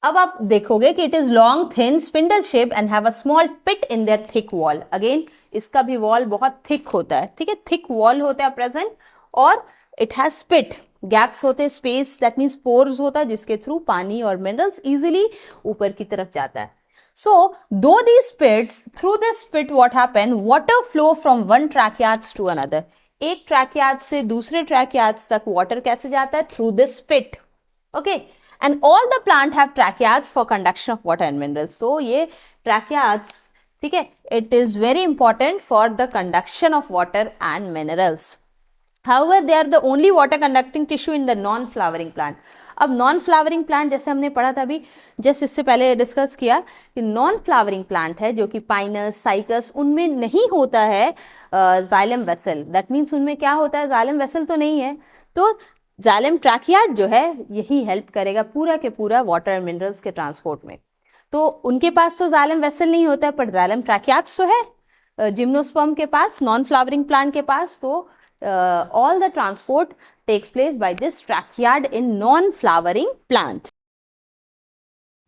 अब आप देखोगे कि it is long, thin, spindle shape and have a small pit in their thick wall. Again इसका भी वॉल बहुत थिक होता है, ठीक है, थिक वॉल होता है प्रेजेंट, और इट हैज पिट, गैप्स होते हैं, स्पेस दैट मीन्स पोर्स होता है जिसके थ्रू पानी और मिनरल्स इजीली ऊपर की तरफ जाता है। सो दो these pits, through this pit what happen, water flow from one tracheids to another. एक ट्रैकियाड से दूसरे ट्रैकियाड्स तक वाटर कैसे जाता है, through this pit. Okay, and all the plant have tracheids for conduction of water and minerals. तो ये ट्रैकियाड्स ठीक है, it is very important for the conduction of water and minerals. However, they are the only water conducting tissue in the non-flowering plant. अब नॉन फ्लावरिंग प्लांट जैसे हमने पढ़ा था अभी जस्ट इससे पहले डिस्कस किया कि नॉन फ्लावरिंग प्लांट है जो कि पाइनस, साइकस, उनमें नहीं होता है जाइलम वेसल. दैट मीन्स उनमें क्या होता है, जाइलम वेसल तो नहीं है, तो जाइलम ट्रैकियार्ड जो है यही हेल्प करेगा पूरा के पूरा वाटर एंड मिनरल्स के ट्रांसपोर्ट में. तो उनके पास तो जाइलम वेसल नहीं होता है, पर जाइलम ट्रैकियार्ड्स तो है जिम्नोस्पर्म के पास, नॉन फ्लावरिंग प्लांट के पास. तो all the transport takes place by this trachyard in non-flowering plants.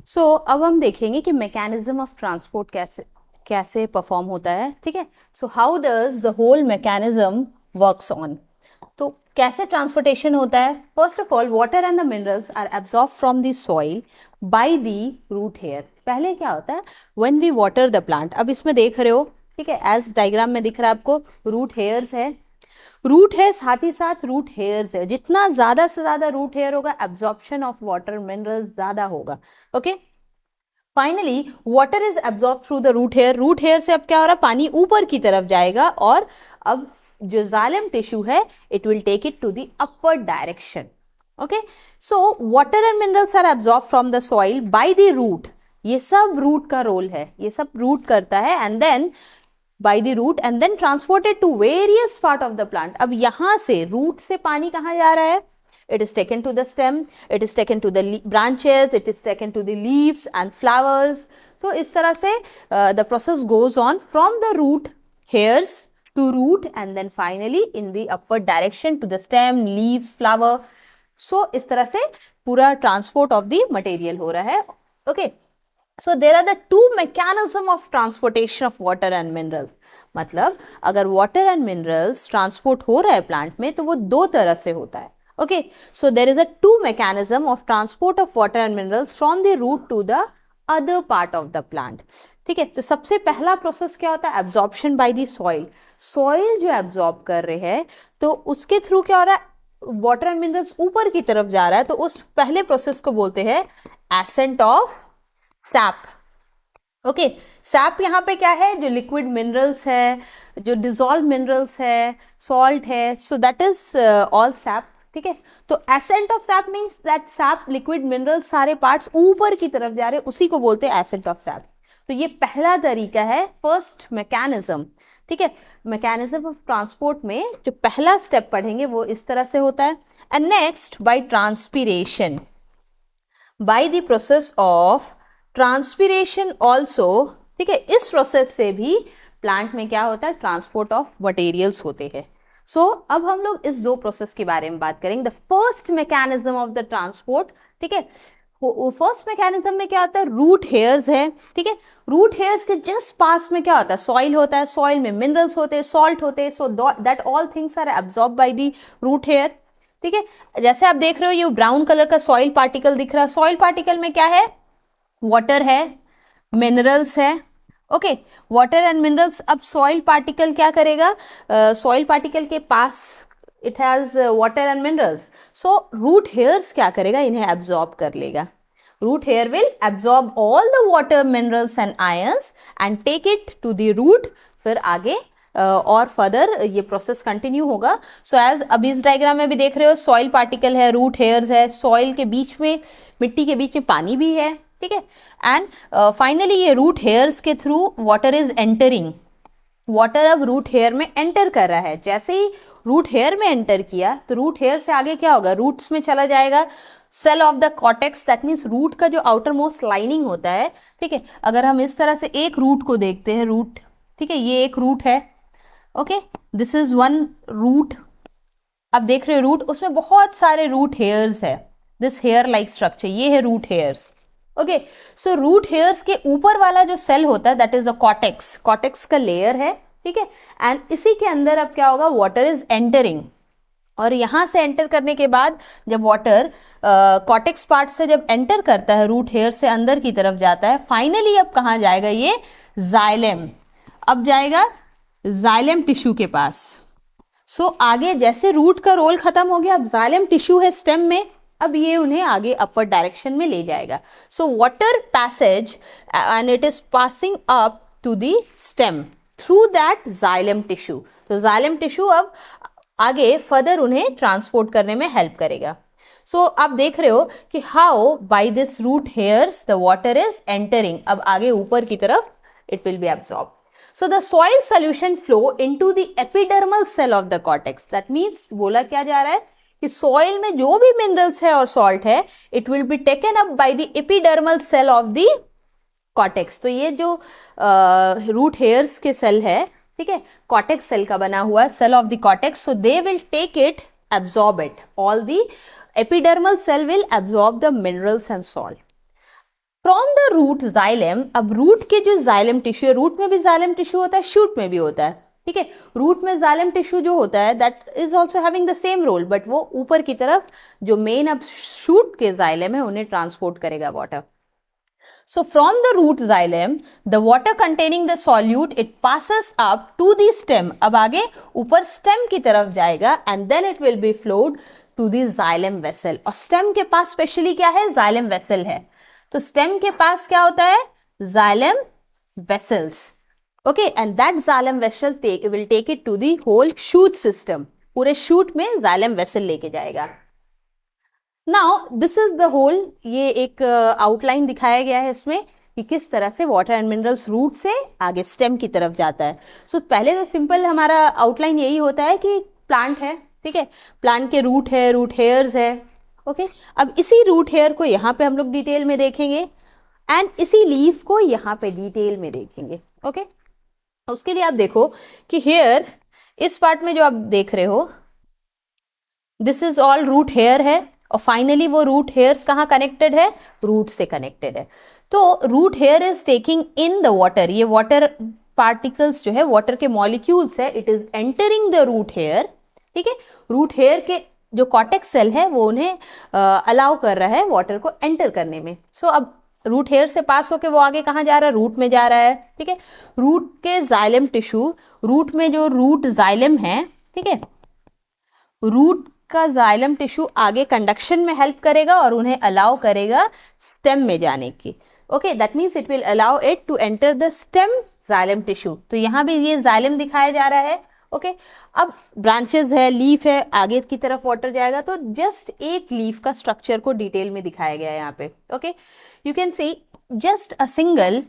So अब हम देखेंगे कि mechanism of transport कैसे perform होता है. ठीक है, so how does the whole mechanism works on. तो कैसे transportation होता है. First of all, water and the minerals are absorbed from the soil by the root hair. पहले क्या होता है, when we water the plant, अब इसमें देख रहे हो, ठीक है, as डायग्राम में दिख रहा है आपको, root hairs है, रूट है, साथ ही साथ रूट हेयर्स है. जितना ज्यादा से ज्यादा रूट हेयर होगा, एब्जॉर्प्शन ऑफ वाटर मिनरल्स ज्यादा होगा. Okay, finally water is absorb through the root hair. Root hair से अब क्या हो रहा है, पानी ऊपर की तरफ जाएगा और अब जो जाइलम टिश्यू है it will take it to the upward direction. Okay, so water and minerals are absorb from the soil by the root. ये सब रूट का रोल है, ये सब रूट करता है, and then by the root and then transported to various part of the plant. अब यहाँ से root से पानी कहाँ जा रहा है, it is taken to the stem, it is taken to the branches, it is taken to the leaves and flowers. So इस तरह से the process goes on from the root hairs to root and then finally in the upward direction to the stem, leaves, flower. So इस तरह से पूरा transport of the material हो रहा है. Okay. So there are the two mechanism of transportation of water and minerals. मतलब अगर water and minerals transport हो रहा है plant में तो वो दो तरह से होता है. Okay, so there is a two mechanism of transport of water and minerals from the root to the other part of the plant. ठीक है, तो सबसे पहला प्रोसेस क्या होता है, absorption by the soil. Soil जो absorb कर रहे हैं तो उसके थ्रू क्या हो रहा है, water and minerals ऊपर की तरफ जा रहा है, तो उस पहले प्रोसेस को बोलते हैं ascent of SAP. Okay, SAP यहाँ पे क्या है, जो लिक्विड मिनरल्स है, जो डिजॉल्व मिनरल्स है, सॉल्ट है, so that is all SAP. ठीक है, तो accent of SAP means that SAP, liquid minerals सारे पार्ट्स ऊपर की तरफ जा रहे हैं, उसी को बोलते हैं एसेंट ऑफ सैप. तो ये पहला तरीका है, फर्स्ट मैकेनिज्म. ठीक है, मैकेनिज्म ऑफ ट्रांसपोर्ट में जो पहला स्टेप पढ़ेंगे वो इस तरह से होता है. And next by transpiration, by the process of transpiration also. ठीक है, इस प्रोसेस से भी प्लांट में क्या होता है, ट्रांसपोर्ट ऑफ मटेरियल्स होते हैं. सो अब हम लोग इस दो प्रोसेस के बारे में बात करेंगे. The first mechanism of the transport. ठीक है, फर्स्ट मैकेनिज्म में क्या होता है, रूट हेयर्स है. ठीक है, रूट हेयर्स के जस्ट पास में क्या होता है, सॉइल होता है, सॉइल में मिनरल्स होते हैं, सॉल्ट होते हैं. So that all things are absorb by the root hair. ठीक है, जैसे आप देख रहे हो ये ब्राउन कलर का सॉइल पार्टिकल दिख रहा है. सॉइल पार्टिकल में क्या है, वाटर है, मिनरल्स है. Okay, water and minerals. अब सॉइल पार्टिकल क्या करेगा, सॉइल पार्टिकल के पास it has water and minerals. So root hairs क्या करेगा, इन्हें एब्जॉर्ब कर लेगा. Root hair will absorb all the water, minerals and ions and take it to the root. फिर आगे और फर्दर ये प्रोसेस कंटिन्यू होगा. सो एज अभी इस डायग्राम में भी देख रहे हो, सॉइल पार्टिकल है, रूट हेयर्स है, सॉइल के बीच में, मिट्टी के बीच में पानी भी है. ठीक है, एंड फाइनली ये रूट हेयर्स के through water is entering. Water अब रूट हेयर में एंटर कर रहा है. जैसे ही रूट हेयर में एंटर किया तो रूट हेयर से आगे क्या होगा, रूट्स में चला जाएगा, cell of the cortex. That means root का जो आउटर मोस्ट लाइनिंग होता है. ठीक है, अगर हम इस तरह से एक रूट को देखते हैं, रूट, ठीक है, ये एक रूट है. Okay, this is one root. अब देख रहे हो रूट, उसमें बहुत सारे रूट हेयर्स है. दिस हेयर लाइक स्ट्रक्चर, ये है root hairs. Okay, so root hairs के ऊपर वाला जो सेल होता है that is a cortex. Cortex का लेयर है. ठीक है, एंड इसी के अंदर अब क्या होगा, वाटर इज एंटरिंग. और यहां से एंटर करने के बाद जब वाटर कॉर्टेक्स पार्ट से जब एंटर करता है, रूट हेयर से अंदर की तरफ जाता है, फाइनली अब कहां जाएगा, ये जाइलम. अब जाएगा जाइलम टिश्यू के पास. सो आगे जैसे रूट का रोल खत्म हो गया, अब जाइलम टिश्यू है स्टेम में, अब ये उन्हें आगे अपवर्ड डायरेक्शन में ले जाएगा. So water passage and it is passing up to the stem through that xylem tissue. तो xylem tissue अब आगे फर्दर उन्हें ट्रांसपोर्ट करने में हेल्प करेगा. सो आप देख रहे हो कि how by this root hairs the water is entering. अब आगे ऊपर की तरफ it will be absorb. So the soil solution flow into the epidermal cell of the cortex. That means बोला क्या जा रहा है कि soil में जो भी minerals है और salt है, it will be taken up by the epidermal cell of the cortex. तो ये जो root hairs के cell है, ठीक है, cortex cell का बना हुआ cell of the cortex. So they will take it, absorb it. All the epidermal cell will absorb the minerals and salt. From the root xylem. अब रूट के जो जाइलम टिश्यू है, रूट में भी जाइलम टिश्यू होता है, शूट में भी होता है, ठीक है. रूट में जाइलम टिश्यू जो होता है that is also having the same role, but वो ऊपर की तरफ जो मेन अब शूट के जाइलम है उन्हें ट्रांसपोर्ट करेगा water. So from the root xylem, the water containing the solute, it passes up to the stem. अब आगे ऊपर stem की तरफ जाएगा and then it will be flowed to the xylem vessel. और stem के पास स्पेशली क्या है, xylem vessel है. तो स्टेम के पास क्या होता है, xylem vessels. Okay, and that xylem vessel will take it to the whole shoot system. पूरे shoot में xylem vessel लेके जाएगा. Now this is the whole, ये एक आउटलाइन दिखाया गया है इसमें कि किस तरह से वाटर एंड मिनरल्स रूट से आगे स्टेम की तरफ जाता है. सो पहले तो सिंपल हमारा आउटलाइन यही होता है कि प्लांट है, ठीक है, प्लांट के रूट है, रूट हेयर्स है. ओके, अब इसी रूट हेयर को यहाँ पे हम लोग डिटेल में देखेंगे एंड इसी लीफ को यहाँ पे डिटेल में देखेंगे. ओके, उसके लिए आप देखो कि हेयर इस पार्ट में जो आप देख रहे हो this is all root hair है और फाइनली वो रूट हेयर्स कहाँ कनेक्टेड है, रूट से कनेक्टेड है. तो root hair is taking in the water, ये वाटर पार्टिकल्स जो है वाटर के मॉलिक्यूल्स है, it is entering the root hair. ठीक है, रूट हेयर के जो कॉर्टेक्स सेल है वो उन्हें अलाउ कर रहा है वाटर को एंटर करने में. सो अब रूट हेयर से पास होके वो आगे कहाँ जा रहा है, रूट में जा रहा है. ठीक है, रूट के जाइलम टिश्यू, रूट में जो रूट जाइलम है, ठीक है, रूट का जाइलम टिश्यू आगे कंडक्शन में हेल्प करेगा और उन्हें अलाउ करेगा स्टेम में जाने की. Okay, that means it will allow it to enter the stem xylem tissue. तो यहाँ भी ये जाइलम दिखाया जा रहा है. ओके, अब ब्रांचेस है, लीफ है, आगे की तरफ वाटर जाएगा. तो जस्ट एक लीफ का स्ट्रक्चर को डिटेल में दिखाया गया है यहाँ पे. Okay, you can C just a single,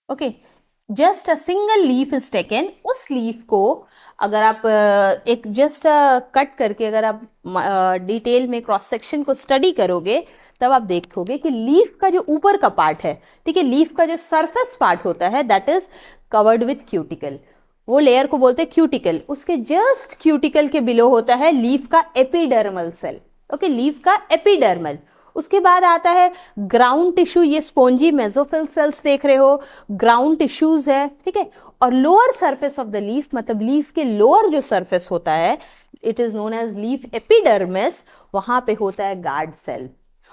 okay, just a single leaf is taken. उस लीफ को अगर आप एक जस्ट कट करके अगर आप डिटेल में क्रॉस सेक्शन को स्टडी करोगे तब आप देखोगे कि लीफ का जो ऊपर का पार्ट है, ठीक है, लीफ का जो सरफेस पार्ट होता है that is covered with cuticle. वो लेयर को बोलते हैं क्यूटिकल. उसके जस्ट क्यूटिकल के बिलो होता है लीफ का एपिडर्मल सेल. ओके, लीफ का एपिडर्मल. उसके बाद आता है ग्राउंड टिश्यू. ये स्पोंजी मेसोफिल सेल्स देख रहे हो, ग्राउंड टिश्यूज है, ठीक है. और lower surface of the leaf, मतलब लीफ के लोअर जो सरफेस होता है it is known as leaf epidermis. वहां पे होता है गार्ड सेल.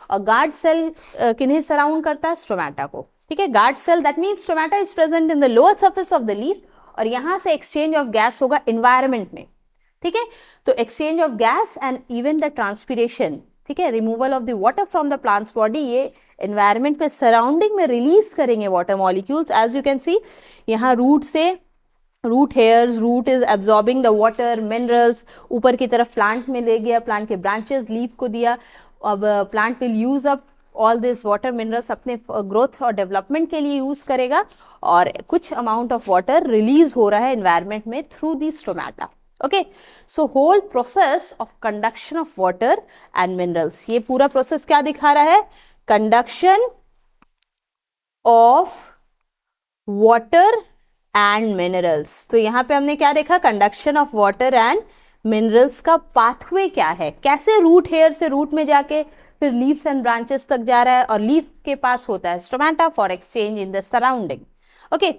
और गार्ड सेल किन्हें सराउंड करता है, स्टोमेटा को. ठीक है, guard cell that means stomata is present in the lower surface of the leaf और यहां से एक्सचेंज ऑफ गैस होगा एनवायरमेंट में. ठीक है, तो exchange of gas and even the transpiration, ठीक है, removal of the water from the plants body, ये एनवायरमेंट में सराउंडिंग में रिलीज करेंगे water molecules. As you can see यहाँ रूट से, root hairs, root is absorbing the water minerals. ऊपर की तरफ प्लांट में ले गया, प्लांट के ब्रांचेस लीफ को दिया. अब plant will use up all this water minerals अपने ग्रोथ और डेवलपमेंट के लिए यूज करेगा और कुछ अमाउंट ऑफ वाटर रिलीज हो रहा है एनवायरमेंट में through the stomata. Okay, so whole process of conduction of water and minerals, ये पूरा प्रोसेस क्या दिखा रहा है, conduction of water and minerals. तो यहां पे हमने क्या देखा, conduction of water and minerals का पाथवे क्या है, कैसे रूट हेयर से रूट में जाके फिर लीव्स एंड ब्रांचेस तक जा रहा है और लीफ के पास होता है stomata for exchange in the surrounding. Okay,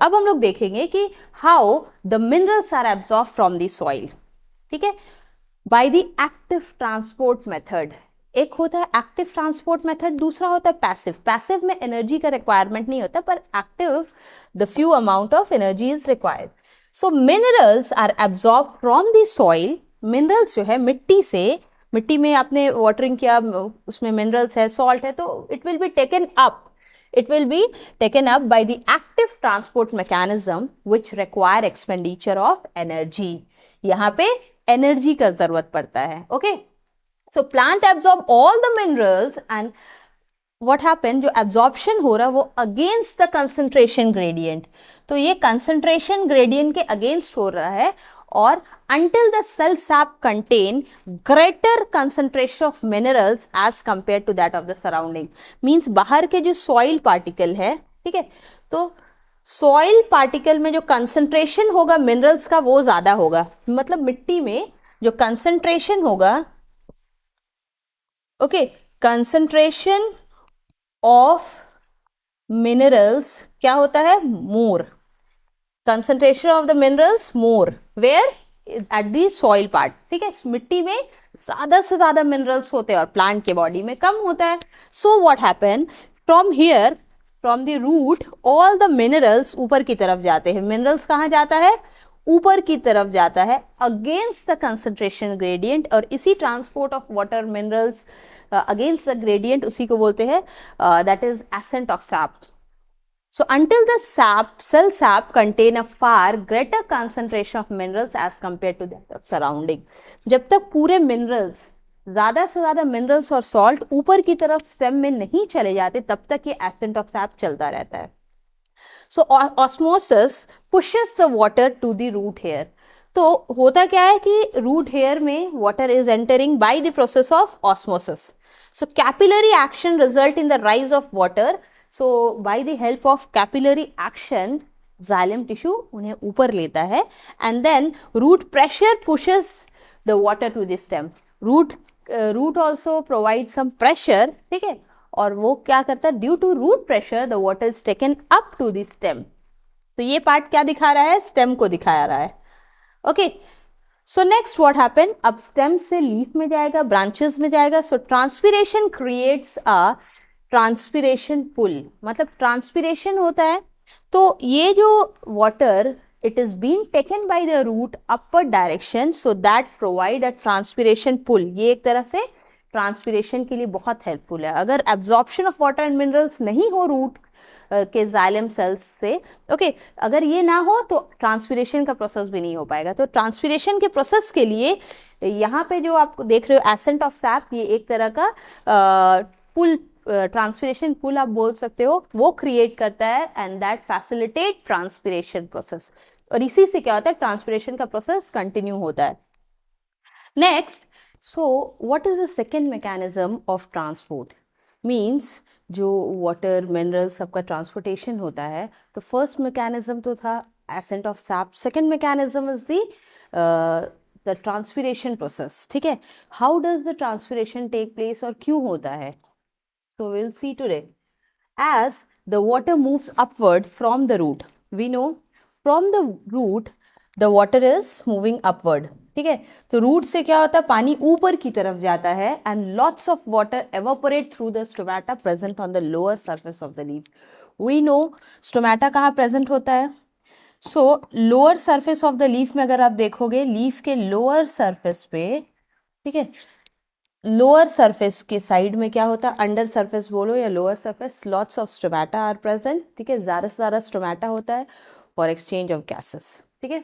अब हम लोग देखेंगे कि how the minerals are absorb from the soil. ठीक है, by the active transport method. एक होता है एक्टिव ट्रांसपोर्ट मेथड, दूसरा होता है पैसिव. पैसिव में एनर्जी का रिक्वायरमेंट नहीं होता, पर active the few amount of energy is required. So minerals are absorb from the soil. Minerals जो है मिट्टी से, मिट्टी में आपने वाटरिंग किया, उसमें मिनरल्स है, सॉल्ट है, तो it will be taken up It will be taken up by the active transport mechanism which require expenditure of energy. यहाँ पे energy का जरूरत पड़ता है. Okay, so plant absorb all the minerals and what happened, जो absorption हो रहा है वो against the concentration gradient. तो ये concentration gradient के against हो रहा है और until the cell sap contain greater concentration of minerals as compared to that of the surrounding. Means बाहर के जो soil particle है, ठीक है, तो soil particle में जो concentration होगा minerals का वो ज्यादा होगा. मतलब मिट्टी में जो concentration होगा, okay, concentration of minerals क्या होता है, more. Concentration of the minerals more. Where? At the soil part. ठीक है, मिट्टी में ज्यादा से ज्यादा मिनरल्स होते हैं और प्लांट के बॉडी में कम होता है. So what happen? From here, from the root, all the minerals ऊपर की तरफ जाते हैं. मिनरल्स कहाँ जाता है, ऊपर की तरफ जाता है against the concentration gradient. और इसी transport of water minerals against the gradient उसी को बोलते हैं that is ascent of sap. So until the cell sap contain a far greater concentration of minerals as compared to that of surrounding. जब तक पूरे minerals, ज्यादा से ज्यादा minerals और salt ऊपर की तरफ stem में नहीं चले जाते तब तक ये ascent of sap चलता रहता है. So osmosis pushes the water to the root hair. तो होता क्या है कि root hair में water is entering by the process of osmosis. So capillary action result in the rise of water. So by the help of capillary action, xylem tissue उन्हें ऊपर लेता है and then root pressure pushes the water to the stem. Root also provides some pressure, ठीक है, और वो क्या करता है, due to root pressure the water is taken up to the stem. तो ये पार्ट क्या दिखा रहा है, स्टेम को दिखा रहा है. Okay, so next what happen, अब स्टेम से लीफ में जाएगा, ब्रांचेस में जाएगा. So transpiration creates a transpiration pull. मतलब ट्रांसपिरेशन होता है तो ये जो water it is being taken by the root upward direction, so that provide a transpiration pull. ये एक तरह से ट्रांसपिरेशन के लिए बहुत हेल्पफुल है. अगर absorption of water and minerals नहीं हो रूट के जाइलम सेल्स से, ओके, अगर ये ना हो तो ट्रांसपिरेशन का प्रोसेस भी नहीं हो पाएगा. तो ट्रांसपिरेशन के प्रोसेस के लिए यहाँ पे जो आप देख रहे हो एसेंट ऑफ सैप, ये एक तरह का पुल, ट्रांसपिरेशन पुल आप बोल सकते हो, वो क्रिएट करता है and that facilitate transpiration process. और इसी से क्या होता है, ट्रांसपिरेशन का प्रोसेस कंटिन्यू होता है. Next, so what is the second mechanism of transport. Means जो वाटर मिनरल सबका ट्रांसपोर्टेशन होता है, तो फर्स्ट मैकेनिज्म तो था ascent of sap, second mechanism is the transpiration process. ठीक है, how does the transpiration take place और क्यों होता है. So we'll see today. As the water moves upward from the root, we know from the root the water is moving upward. ठीक है, तो रूट से क्या होता है, पानी ऊपर की तरफ जाता है and lots of water evaporate through the stomata present on the lower surface of the leaf. We know stomata कहाँ present होता है. So lower surface of the leaf में अगर आप देखोगे, लीफ के lower surface पे, ठीक है, लोअर सरफेस के साइड में क्या होता है, अंडर सरफेस बोलो या lower surface, lots of stomata are present. ठीक है, ज्यादा से ज्यादा स्टोमेटा होता है फॉर एक्सचेंज ऑफ गैसेस. ठीक है,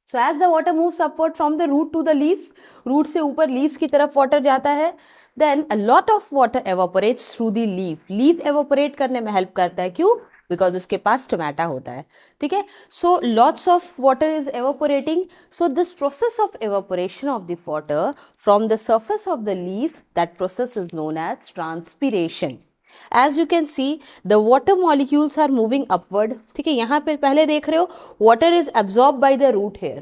so as the water moves upward from the root to the leaves, root से ऊपर लीव्स की तरफ वाटर जाता है, then a lot of water evaporates through the leaf. Leaf evaporate करने में हेल्प करता है, क्यों, बिकॉज उसके पास स्टोमेटा होता है. ठीक है, so lots of water is evaporating. So this process of evaporation of the water from the surface of the leaf, that process is known as transpiration. As you can see, the water molecules are moving upward. ठीक है, यहाँ पे पहले देख रहे हो water is absorbed by the root hair.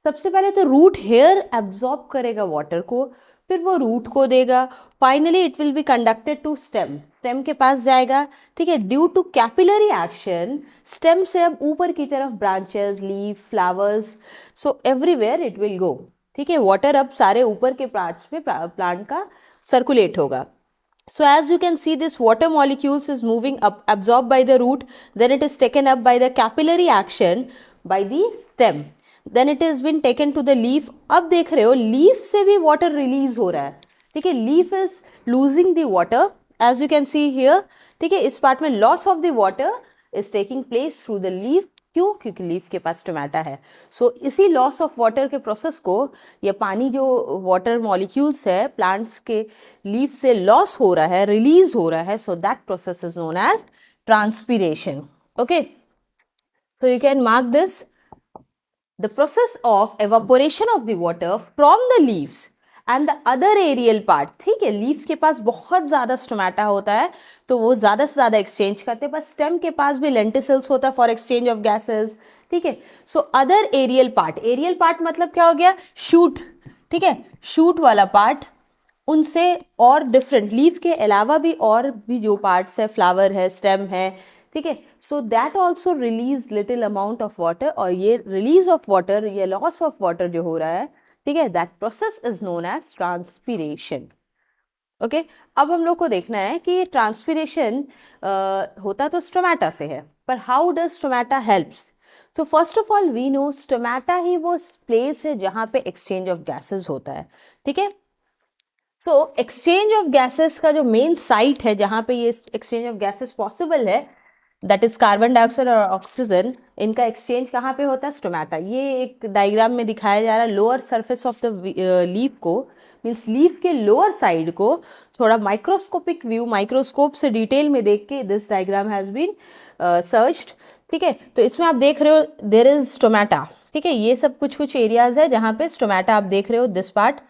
सबसे पहले तो root hair absorb करेगा water को, फिर वो रूट को देगा, finally it will be conducted to stem, stem के पास जाएगा. ठीक है, due to capillary action stem से अब ऊपर की तरफ branches, leaf, flowers, so everywhere it will go. ठीक है, वाटर अब सारे ऊपर के पार्ट्स में प्लांट का सर्कुलेट होगा. So as you can see, this water molecules is moving up, absorbed by the root, then it is taken up by the capillary action by the stem, then it has been taken to the leaf. अब देख रहे हो लीफ से भी वाटर रिलीज हो रहा है. ठीक है, leaf is losing the water as you can see here, ठीक है, इस पार्ट में loss of the water is taking place through the leaf. क्यों? क्योंकि लीफ के पास स्टोमेटा है। सो इसी लॉस ऑफ वाटर के प्रोसेस को, या पानी जो वाटर मॉलिक्यूल्स है प्लांट्स के लीफ से लॉस हो रहा है, रिलीज हो रहा है, so that process is known as transpiration. Okay, so you can mark this, the process of evaporation of the water from the leaves and the other aerial part। ठीक है, लीव्स के पास बहुत ज़्यादा स्टोमेटा होता है तो वो ज़्यादा से ज़्यादा एक्सचेंज करते हैं, पर स्टेम के पास भी लेंटिसल्स होता है फॉर एक्सचेंज ऑफ गैसेस। ठीक है, so other aerial part, aerial part मतलब क्या हो गया? शूट। ठीक है, शूट वाला पार्ट उनसे और डिफरेंट, लीफ के अलावा भी और भी जो पार्ट्स है, फ्लावर है, स्टेम है, ठीक है, so that also release little amount of water. और ये रिलीज ऑफ वाटर, ये लॉस ऑफ वाटर जो हो रहा है, ठीक है, that process is known as transpiration. Okay, अब हम लोग को देखना है कि ये ट्रांसपीरेशन होता तो स्टोमेटा से है, पर हाउ डज स्टोमेटा हेल्प्स? तो first of all we know stomata ही वो प्लेस है जहाँ पे एक्सचेंज ऑफ गैसेस होता है। ठीक है, सो एक्सचेंज ऑफ गैसेस का जो मेन साइट है जहाँ पे ये एक्सचेंज ऑफ गैसेस पॉसिबल है, दैट इज कार्बन डाइऑक्साइड और ऑक्सीजन, इनका एक्सचेंज कहाँ पे होता है? स्टोमेटा। ये एक डायग्राम में दिखाया जा रहा है, lower surface of the leaf को, मीन्स लीफ के लोअर साइड को थोड़ा माइक्रोस्कोपिक व्यू, माइक्रोस्कोप से डिटेल में देख के this diagram has been searched. ठीक है, तो इसमें आप देख रहे हो देयर इज स्टोमेटा। ठीक है, ये सब कुछ कुछ एरियाज है जहाँ पे स्टोमेटा आप देख रहे हो, this part.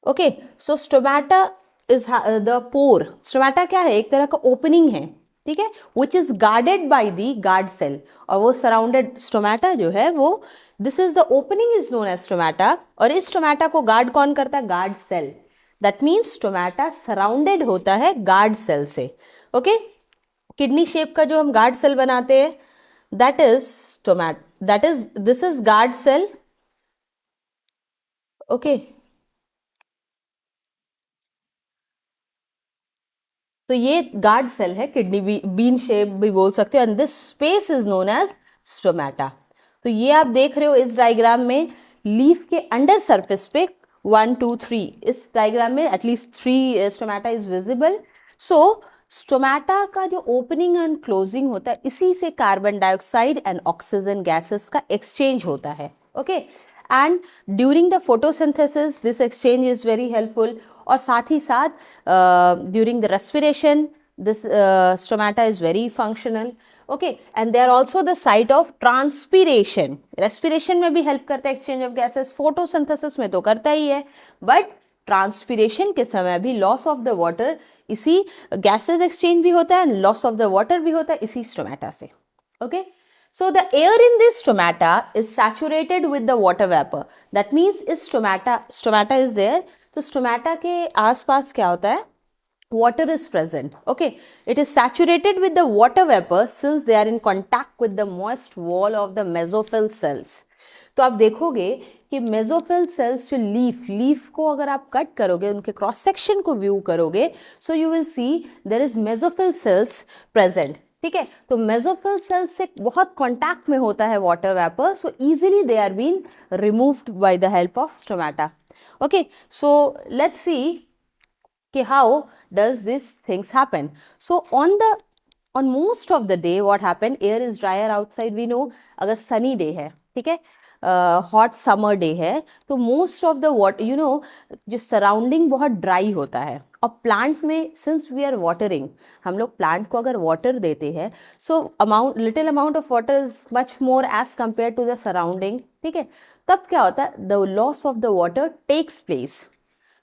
Okay, so stomata is the pore. Stomata क्या है? एक तरह का ओपनिंग है, ठीक है, which is guarded by the guard cell, और वो सराउंडेड, स्टोमेटा जो है वो, this is the opening is known as stomata, और इस स्टोमेटा को गार्ड कौन करता है? Guard cell. That means stomata surrounded होता है गार्ड सेल से। ओके, किडनी शेप का जो हम गार्ड सेल बनाते हैं, that is stomata, that is, this is guard cell. Okay, तो ये गार्ड सेल है, किडनी बीन शेप भी बोल सकते हो, and this space is known as stomata. तो ये आप देख रहे हो इस डायग्राम में, लीफ के अंडर सरफेस पे 1 2 3, इस डायग्राम में at least 3 stomata is visible. So stomata का जो ओपनिंग एंड क्लोजिंग होता है, इसी से carbon dioxide and oxygen gases का एक्सचेंज होता है। Okay, and during the photosynthesis this exchange is very helpful, और साथ ही साथ during the respiration this stomata is very functional. Okay, and they are also the site of transpiration. Respiration में भी हेल्प करता है एक्सचेंज ऑफ गैसेस, फोटोसिंथेसिस में तो करता ही है, बट ट्रांसपीरेशन के समय भी लॉस ऑफ द वाटर, इसी गैसेस एक्सचेंज भी होता है, लॉस ऑफ द वाटर भी होता है इसी स्टोमेटा से। Okay, so the air in this stomata is saturated with the water vapor. That means is stomata is there, तो स्टोमेटा के आसपास क्या होता है? water is present. Okay, it is saturated with the water vapor since they are in contact with the moist wall of the mesophyll cells. तो आप देखोगे कि मेसोफिल सेल्स जो लीफ को अगर आप कट करोगे, उनके क्रॉस सेक्शन को व्यू करोगे, so you will see there is mesophyll cells present. ठीक है, तो मेसोफिल सेल्स से बहुत कांटेक्ट में होता है water vapour, so easily they are been removed by the help of stomata. Okay, so let's see कि how does this things happen. So on most of the day what happen, air is drier outside, we know। अगर sunny day है, ठीक है, हॉट समर डे है, तो most of the water, you know, जो सराउंडिंग बहुत ड्राई होता है, और प्लांट में सिंस वी आर वाटरिंग, हम लोग प्लांट को अगर वाटर देते हैं, so little amount of water is much more as compare to the surrounding. ठीक है, तब क्या होता है? The loss of the water takes place.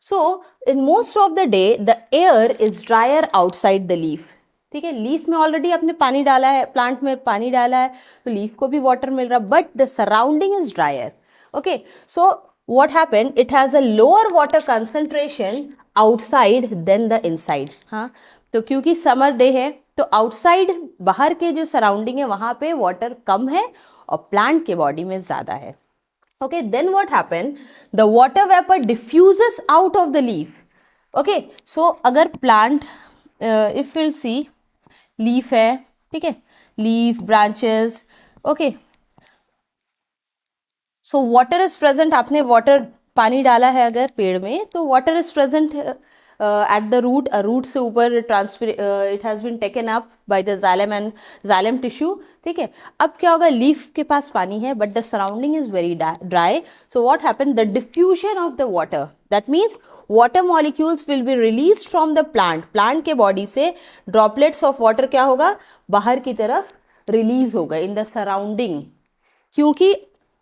So in most of the day the air is dryer outside the leaf. ठीक है, लीफ में ऑलरेडी आपने पानी डाला है, प्लांट में पानी डाला है, तो लीफ को भी वाटर मिल रहा है, but the surrounding is dryer. Okay, so what happen, it has a lower water concentration outside then the inside. हाँ, तो क्योंकि समर डे है, तो आउटसाइड, बाहर के जो सराउंडिंग है वहां पे वाटर कम है और प्लांट के बॉडी में ज्यादा है। Okay, then what happen, the water vapour diffuses out of the leaf. Okay, so अगर plant, if will see, leaf है, ठीक है, leaf, branches, okay, so water is present, आपने वाटर, पानी डाला है अगर पेड़ में, तो water is present at the root, root से ऊपर transfer it has been taken up by the xylem and xylem tissue, ठीक है। अब क्या होगा, लीफ के पास पानी है but the surrounding is very dry, so what happen, the diffusion of the water, that means water molecules will be release from the plant के बॉडी से ड्रॉपलेट्स ऑफ वाटर क्या होगा, बाहर की तरफ रिलीज होगा इन द सराउंडिंग, क्योंकि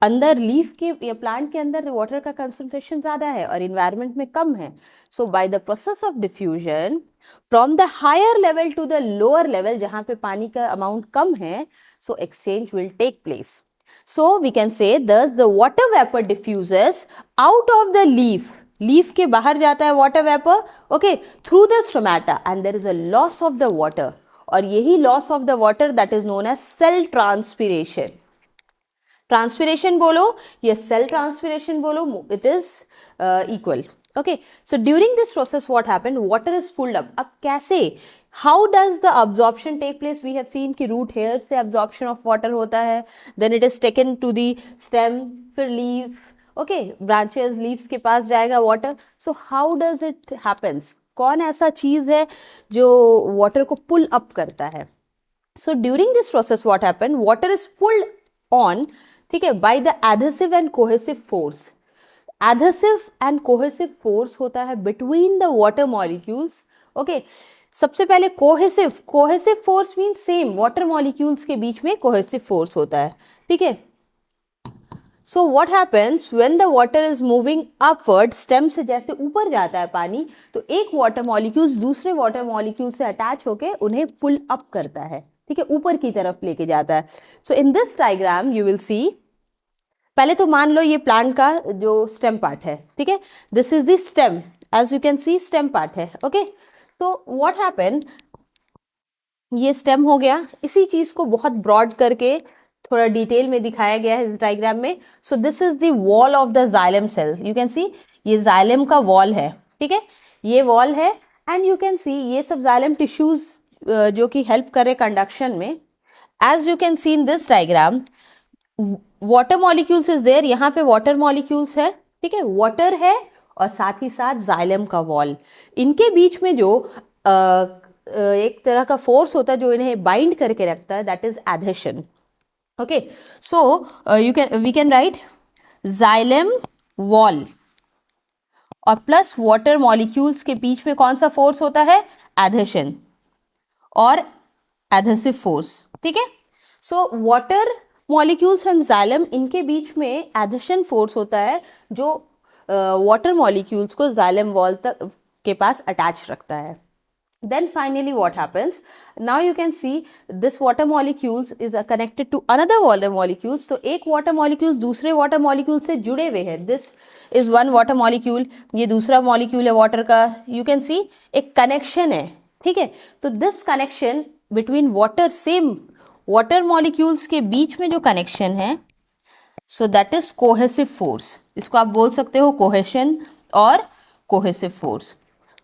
अंदर लीफ के या प्लांट के अंदर वाटर का कंसंट्रेशन ज्यादा है और इन्वायरमेंट में कम है। So by the process of diffusion from the higher level to the lower level, जहां पे पानी का अमाउंट कम है, so exchange will take place. So we can say thus the water vapour diffuses out of the leaf के बाहर जाता है water vapour, okay, through the stomata and there is a loss of the water, और यही loss of the water that is known as cell transpiration. Transpiration बोलो या सेल ट्रांसपिरेशन बोलो, it is equal, okay. So during this process what happened, water is pulled up. अब कैसे, how does the absorption take place, we have seen कि रूट हेयर से अब्जॉर्प्शन ऑफ वाटर होता है, then it is taken to the stem, फिर लीफ, ओके, ब्रांचेस, लीव्स के पास जाएगा water. So how does it happens, कौन ऐसा चीज है जो वाटर को पुल अप करता है? सो during this process what happened, water is pulled on, ठीक है, by the adhesive and cohesive force. Adhesive and cohesive force होता है between the water molecules, okay. सबसे पहले cohesive force mean same water molecules के बीच में कोहेसिव फोर्स होता है, ठीक है। So what happens when the water is moving upward, stem से जैसे ऊपर जाता है पानी, तो एक वाटर मॉलिक्यूल्स दूसरे वाटर मॉलिक्यूल से अटैच होके उन्हें पुल अप करता है, ठीक है, ऊपर की तरफ लेके जाता है। So in this diagram you will see, पहले तो मान लो ये प्लांट का जो स्टेम पार्ट है, ठीक है, this is the stem, as you can see stem part है, ओके। तो व्हाट हैपन, ये स्टेम हो गया, इसी चीज को बहुत ब्रॉड करके थोड़ा डिटेल में दिखाया गया है इस डायग्राम में। So this is the wall of the xylem cell, you can see ये जाइलम का वॉल है, ठीक है, ये वॉल है, एंड यू कैन सी ये सब जाइलम टिश्यूज जो कि हेल्प करे कंडक्शन में। As you can see in this diagram, water molecules is there, यहाँ पे वाटर मॉलिक्यूल्स है, ठीक है, वाटर है और साथ ही साथ जाइलम का वॉल, इनके बीच में जो एक तरह का फोर्स होता है जो इन्हें बाइंड करके रखता है, that is adhesion, okay. So we can write xylem wall और प्लस वाटर मॉलिक्यूल्स के बीच में कौन सा फोर्स होता है, एडहेशन और एडहेसिव फोर्स, ठीक है। So water molecules and xylem, इनके बीच में एडहेशन फोर्स होता है जो वाटर मॉलिक्यूल्स को जाइलम वॉल तक के पास अटैच रखता है। Then finally what happens, now you can see this water molecules is connected to another water molecules, तो एक water molecule दूसरे water molecule से जुड़े हुए हैं, this is one water molecule, ये दूसरा molecule है water का, you can see एक connection है, ठीक है। तो this connection between water, same water molecules के बीच में जो connection है, so that is cohesive force, इसको आप बोल सकते हो cohesion और cohesive force।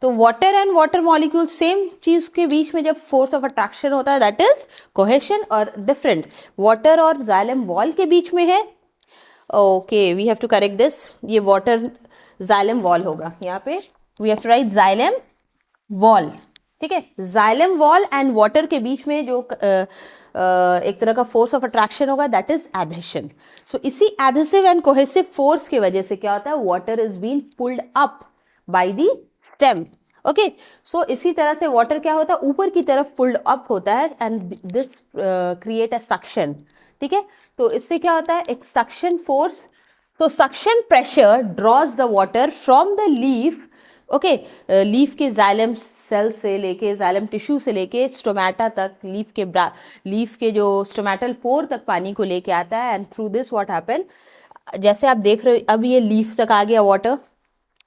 तो water and water molecule same चीज के बीच में जब फोर्स ऑफ अट्रैक्शन होता है, दैट इज कोहेशन, और डिफरेंट वाटर और जाइलम वॉल के बीच में है, okay, we have to correct this, ये वाटर जाइलम वॉल होगा, यहाँ पे we have to write xylem wall, ठीक है। जाइलम वॉल एंड वाटर के बीच में जो एक तरह का फोर्स ऑफ अट्रैक्शन होगा, दैट इज एडहेशन। सो इसी एडहेसिव एंड कोहेसिव फोर्स की वजह से क्या होता है, water is been pulled up by the stem, okay. So इसी तरह से वाटर क्या होता है, ऊपर की तरफ पुल्ड अप होता है, and this create a suction, ठीक है। तो इससे क्या होता है, एक suction force, so suction pressure drawers the water from the leaf, okay, leaf के जाइलम सेल से लेके, जाइलम टिश्यू से लेके स्टोमेटा तक, लीफ के जो स्टोमेटल पोर तक पानी को लेके आता है, and through this what happen, जैसे आप देख रहे हो अब ये लीफ तक आ गया वाटर,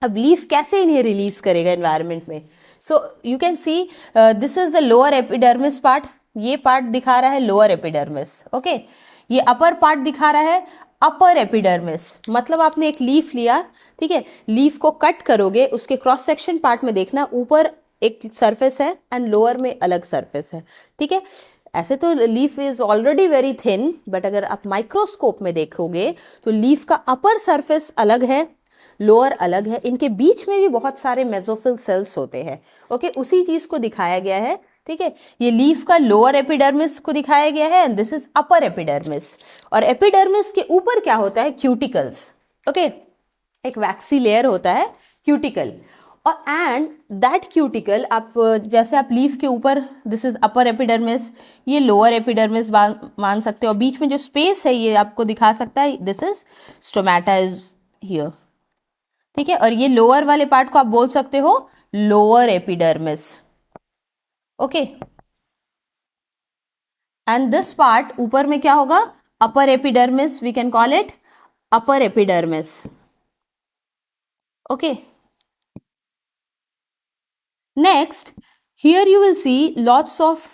अब लीफ कैसे इन्हें रिलीज करेगा एनवायरनमेंट में। सो you can see this is the lower epidermis part, ये पार्ट दिखा रहा है लोअर एपिडर्मिस, ओके, ये अपर पार्ट दिखा रहा है अपर एपिडर्मिस। मतलब आपने एक लीफ लिया, ठीक है, लीफ को कट करोगे, उसके क्रॉस सेक्शन पार्ट में देखना ऊपर एक सरफेस है एंड लोअर में अलग सरफेस है, ठीक है। ऐसे तो leaf is already very thin, but अगर आप माइक्रोस्कोप में देखोगे तो लीफ का अपर सरफेस अलग है, लोअर अलग है, इनके बीच में भी बहुत सारे मेसोफिल सेल्स होते हैं। ओके, उसी चीज को दिखाया गया है। ठीक है, ये लीफ का लोअर एपिडर्मिस को दिखाया गया है and this is upper epidermis. और एपिडर्मिस के ऊपर क्या होता है, क्यूटिकल्स। ओके, एक वैक्सी लेयर होता है क्यूटिकल, और एंड दैट क्यूटिकल, आप जैसे आप लीफ के ऊपर, दिस इज अपर एपिडर्मिस, ये लोअर एपिडर्मिस मान सकते हो, बीच में जो स्पेस है ये आपको दिखा सकता है, this is stomata is here. ठीक है, और ये लोअर वाले पार्ट को आप बोल सकते हो lower epidermis. Okay, and this part ऊपर में क्या होगा, upper epidermis, we can call it upper epidermis. Okay, next here you will see lots of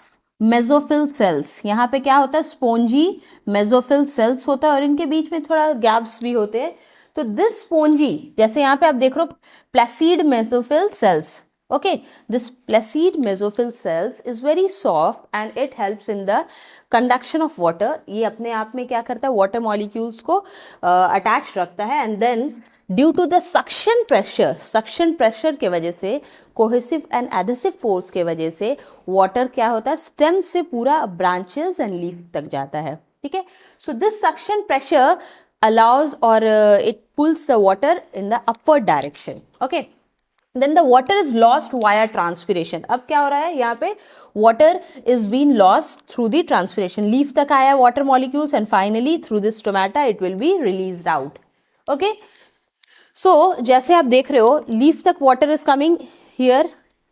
mesophyll cells. यहाँ पे क्या होता है, स्पोंजी मेसोफिल सेल्स होता है और इनके बीच में थोड़ा गैप्स भी होते हैं। तो दिस स्पोंजी, जैसे यहाँ पे आप देख रहे हो Placid mesophyll cells. Okay, this Placid mesophyll cells is very soft and it helps in the conduction of water. ये अपने आप में क्या करता है, वाटर मॉलिक्यूल्स को अटैच रखता है and then due to the suction pressure के वजह से, कोहेसिव एंड एडहेसिव फोर्स के वजह से वाटर क्या होता है, स्टेम से पूरा ब्रांचेस एंड लीफ तक जाता है। ठीक है, so this suction pressure allows और it pulls the water in the upward direction. Okay, then the water is lost via transpiration। अब क्या हो रहा है, यहाँ पे water is being lost through the transpiration। Leaf तक आया water molecules and finally through the stomata it will be released out। okay, so जैसे आप देख रहे हो लीफ तक water is coming here।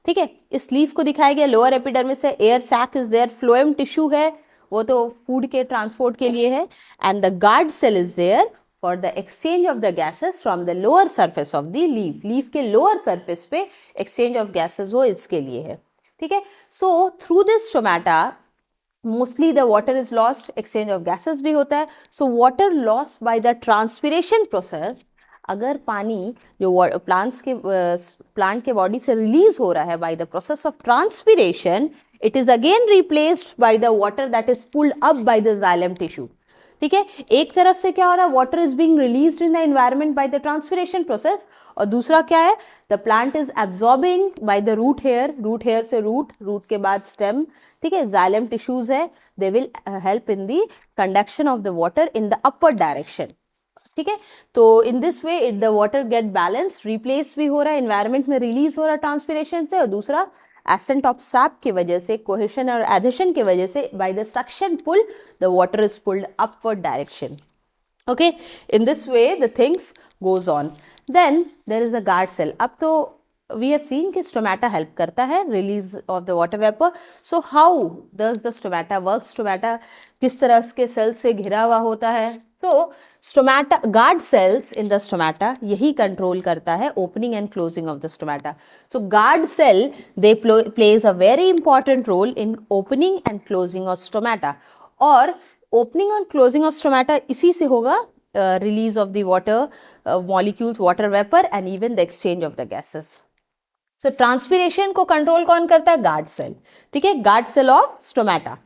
ठीक है, इस लीफ को दिखाया गया, लोअर एपिडर्मिस है, air sac is there, phloem tissue है, वो तो फूड के ट्रांसपोर्ट के लिए है, and the guard cell is there for the exchange of the gases from the lower surface of the leaf। Leaf के लोअर सरफेस पे exchange of gases हो, इसके लिए है। ठीक है, so through this stomata mostly the water is lost, exchange of gases भी होता है। so water lost by the transpiration process, अगर पानी जो प्लांट के बॉडी से रिलीज हो रहा है by the process of transpiration, it is again replaced by the water that is pulled up by the xylem tissue। ठीक है, एक तरफ से क्या हो रहा है, water is being released in the environment by the transpiration process, और दूसरा क्या है, the plant is absorbing by the root hair से रूट के बाद स्टेम। ठीक है, जाइलम टिश्यूज है, they will help in the conduction of the water in the upward direction. ठीक है, तो in this way the water get balance, replace भी हो रहा है, एनवायरनमेंट में रिलीज हो रहा है ट्रांसपिरेशन से, और दूसरा एसेंट ऑफ सैप की वजह से, कोहेशन और एडिशन की वजह से, by the suction pull the water is pulled upward direction. Okay, in this way the things goes on. Then there is a guard cell. अब तो वी हैव सीन कि स्टोमेटा हेल्प करता है release of the water vapour. So how does the stomata work, stomata किस तरह के सेल से घिरा हुआ होता है। So stomata, guard cells in the stomata यही कंट्रोल करता है opening and closing of the stomata. So guard cell they plays a very important role in opening and closing of stomata, और ओपनिंग और क्लोजिंग ऑफ स्टोमेटा इसी से होगा release of the water molecules, water vapour and even the exchange of the gases. So transpiration को कंट्रोल कौन करता है, गार्ड सेल। ठीक है, guard cell of stomata.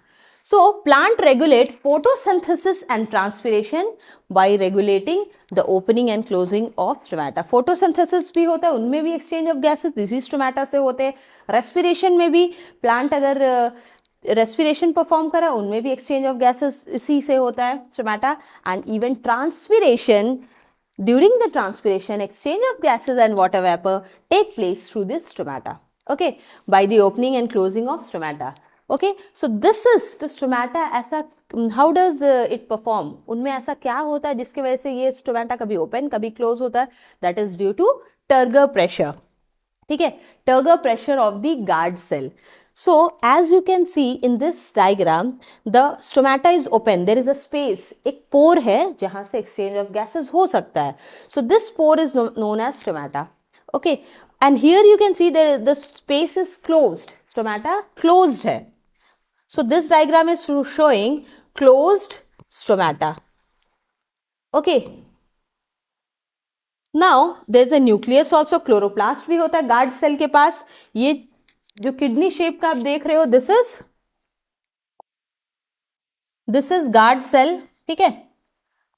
So plant regulate photosynthesis and transpiration by regulating the opening and closing of stomata। photosynthesis भी होता है, उनमें भी exchange of gases दिसी stomata से होते हैं। respiration में भी plant अगर respiration perform करा, उनमें भी exchange of gases इसी से होता है stomata। and even transpiration, during the transpiration exchange of gases and water vapor take place through this stomata। okay, by the opening and closing of stomata। Okay, so this is the stomata. ऐसा हाउ डज इट परफॉर्म, उनमें ऐसा क्या होता है जिसकी वजह से ये स्टोमेटा कभी ओपन कभी क्लोज होता है, that is due to turgor pressure. ठीक है, turgor pressure of the guard cell. So as you can see in this diagram, the stomata is open, there is a space, एक पोर है जहां से एक्सचेंज ऑफ गैसेस हो सकता है। So this pore is known as stomata. Okay, and here you can see the space is closed, stomata closed है। So this diagram is showing closed stomata। Okay, now there is a nucleus also, chloroplast भी होता है गार्ड सेल के पास। ये जो किडनी शेप का आप देख रहे हो, दिस इज गार्ड सेल। ठीक है,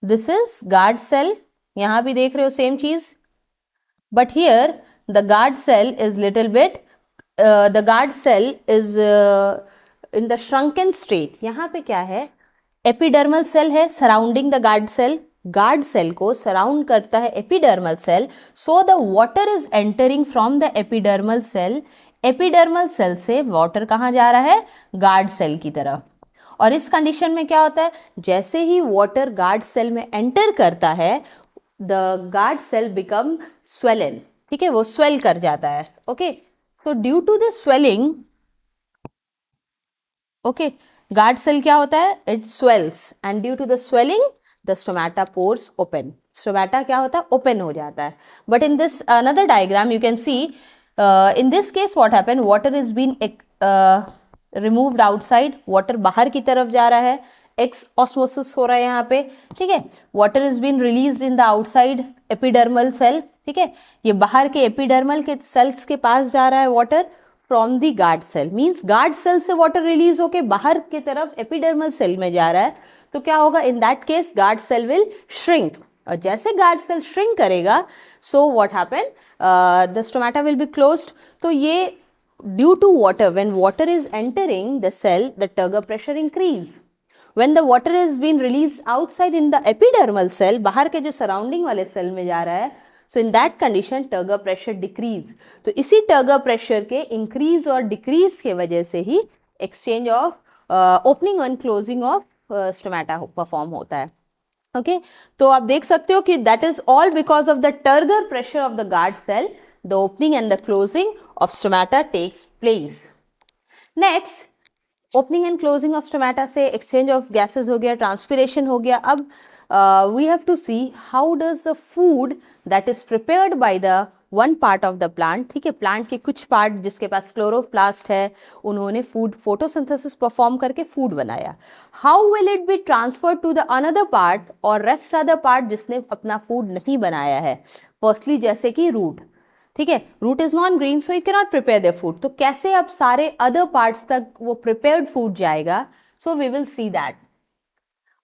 दिस इज गार्ड सेल, यहां भी देख रहे हो सेम चीज। but here the guard cell is little bit the guard cell is in the shrunken state. यहाँ पे क्या है, एपिडर्मल सेल है surrounding the guard cell, guard cell को सराउंड करता है epidermal cell, so the water is entering from the epidermal cell, epidermal cell से वाटर कहाँ जा रहा है, गार्ड सेल की तरफ। और इस कंडीशन में क्या होता है, जैसे ही वाटर गार्ड सेल में एंटर करता है the guard cell become swollen, ठीक है, वो स्वेल कर जाता है। Okay, so due to the swelling, okay, guard cell क्या होता है, it swells and due to the swelling the stomata pores open, stomata क्या होता है, ओपन हो जाता है। But in this another diagram you can see in this case what happen, water is been removed outside, water बाहर की तरफ जा रहा है, एक्स ऑस्मोसिस हो रहा है यहाँ पे, ठीक है, water is been release in the outside epidermal cell, ठीक है, ये बाहर के एपिडर्मल के सेल्स के पास जा रहा है water from the guard cell, means guard cell से वाटर रिलीज होके बाहर की तरफ एपिडर्मल सेल में जा रहा है, तो क्या होगा, in that case guard cell will shrink, और जैसे गार्ड सेल श्रिंक करेगा so what happen, the stomata will be closed. तो ये due to water, when water is entering the cell the turgor pressure increase, when the water is being released outside in the epidermal cell, बाहर के जो सराउंडिंग वाले सेल में जा रहा है, so in that condition turgor pressure decrease, तो इसी turgor pressure के increase और decrease के वजह से ही exchange of opening and closing of stomata perform होता है। ओके, तो आप देख सकते हो कि that is all because of the turgor pressure of the guard cell, the opening and the closing of stomata takes place। next, opening and closing of stomata से एक्सचेंज ऑफ गैसेस हो गया, ट्रांसपिरेशन हो गया। अब we have to see how does the food that is prepared by the one part of the plant, ठीक है, प्लांट के कुछ पार्ट जिसके पास क्लोरोप्लास्ट है, उन्होंने फूड फोटोसिंथेसिस परफॉर्म करके फूड बनाया, how will it be transferred to the another part और रेस्ट अदर पार्ट जिसने अपना फूड नहीं बनाया है, फर्स्टली जैसे कि रूट, ठीक है, root is non green so it can not prepare their food, तो कैसे अब सारे अदर पार्ट्स तक वो प्रिपेयर्ड फूड जाएगा, so we will see that.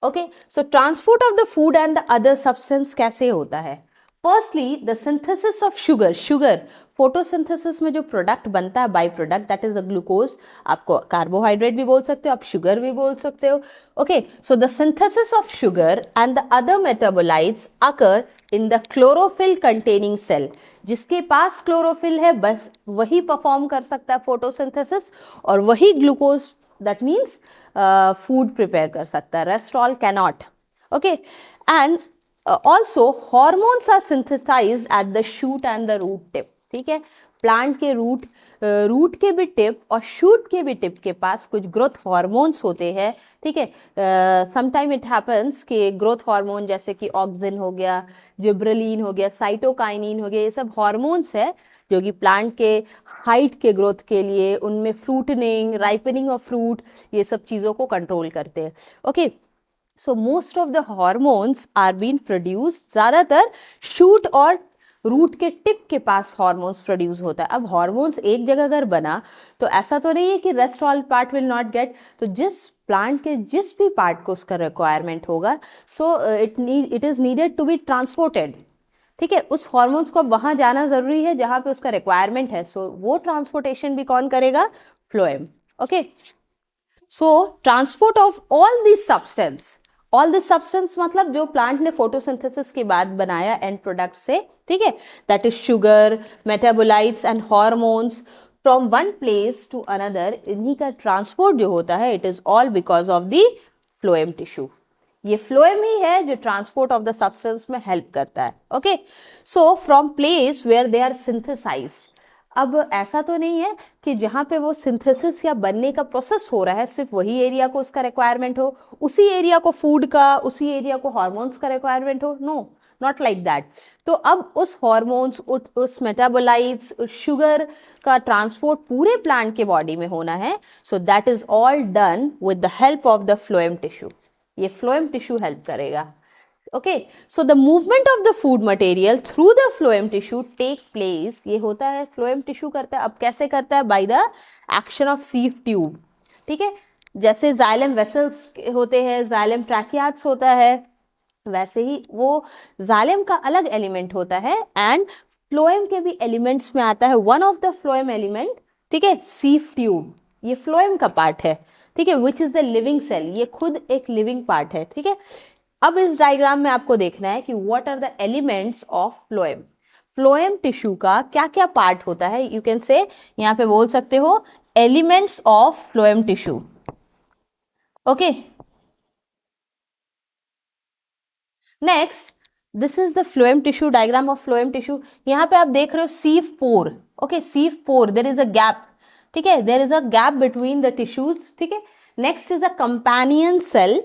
Okay, so transport of the food and the other substance कैसे होता है, firstly the synthesis of sugar, sugar photosynthesis में जो प्रोडक्ट बनता है, by product that is a glucose, आपको कार्बोहाइड्रेट भी बोल सकते हो, आप शुगर भी बोल सकते हो। Okay, so the synthesis of sugar and the other metabolites occur in the chlorophyll containing cell, जिसके पास क्लोरोफिल है बस वही परफॉर्म कर सकता है फोटोसिंथेसिस और वही glucose that means food prepare कर सकता है, rest all cannot. Okay, and also hormones are synthesized at the shoot and the root tip, ठीक है, प्लांट के रूट के भी टिप और शूट के भी टिप के पास कुछ ग्रोथ हार्मोन्स होते हैं, ठीक है, समटाइम इट हैपन्स कि ग्रोथ हार्मोन जैसे कि ऑक्सिन हो गया, जिब्रेलिन हो गया, साइटोकाइनिन हो गया, ये सब हार्मोन्स है जो कि प्लांट के हाइट के ग्रोथ के लिए, उनमें फ्रूटनिंग, राइपनिंग ऑफ फ्रूट, ये सब चीज़ों को कंट्रोल करते हैं। Okay, so most of the hormones are been produce, ज़्यादातर शूट और रूट के टिप के पास हॉर्मोन्स प्रोड्यूस होता है। अब हॉर्मोन्स एक जगह अगर बना तो ऐसा तो नहीं है कि rest all part will not gate, तो जिस प्लांट के जिस भी पार्ट को उसका रिक्वायरमेंट होगा, so it is needed to be transported, ठीक है, उस हॉर्मोन्स को वहाँ जाना ज़रूरी है जहाँ पे उसका रिक्वायरमेंट है, सो वो ट्रांसपोर्टेशन भी कौन करेगा, phloem. Okay, so transport of all this substance मतलब जो प्लांट ने फोटोसिंथेसिस के बाद बनाया एंड प्रोडक्ट से, ठीक है, that is sugar, metabolites and hormones from one place to another, इन्हीं का ट्रांसपोर्ट जो होता है it is all because of the phloem tissue. ये फ्लोएम ही है जो ट्रांसपोर्ट ऑफ द सब्सटेंस में हेल्प करता है। Okay, so from place where they are synthesized, अब ऐसा तो नहीं है कि जहाँ पे वो सिंथेसिस या बनने का प्रोसेस हो रहा है सिर्फ वही एरिया को उसका रिक्वायरमेंट हो, उसी एरिया को फूड का, उसी एरिया को हॉर्मोन्स का रिक्वायरमेंट हो, नो, नॉट लाइक दैट। तो अब उस हॉर्मोन्स, उस मेटाबोलाइट्स, उस शुगर का ट्रांसपोर्ट पूरे प्लांट के बॉडी में होना है, so that is all done with the help of the phloem tissue, ये फ्लोएम टिश्यू हेल्प करेगा। Okay, so the movement of the food material through the phloem tissue take place, ये होता है फ्लोएम टिश्यू करता है। अब कैसे करता है, by the action of सीव tube, ठीक है, जैसे जाइलम वेसल्स होते हैं, जाइलम ट्रैकियाट्स होता है, वैसे ही वो जाइलम का अलग एलिमेंट होता है एंड फ्लोएम के भी एलिमेंट्स में आता है, one of the phloem element, ठीक है, सीफ ट्यूब, ये फ्लोएम का पार्ट है, ठीक है, which is the living cell, ये खुद एक लिविंग पार्ट है, ठीक है। अब इस डायग्राम में आपको देखना है कि what are the elements of phloem. Phloem tissue का क्या क्या पार्ट होता है, यू कैन से, यहाँ पे बोल सकते हो elements of phloem tissue, okay. Next, this is the phloem tissue, diagram of phloem tissue. यहाँ पे आप देख रहे हो sieve pore, okay, sieve pore, there is a gap, ठीक है, there is a gap between the tissues, ठीक है। Next is the companion cell,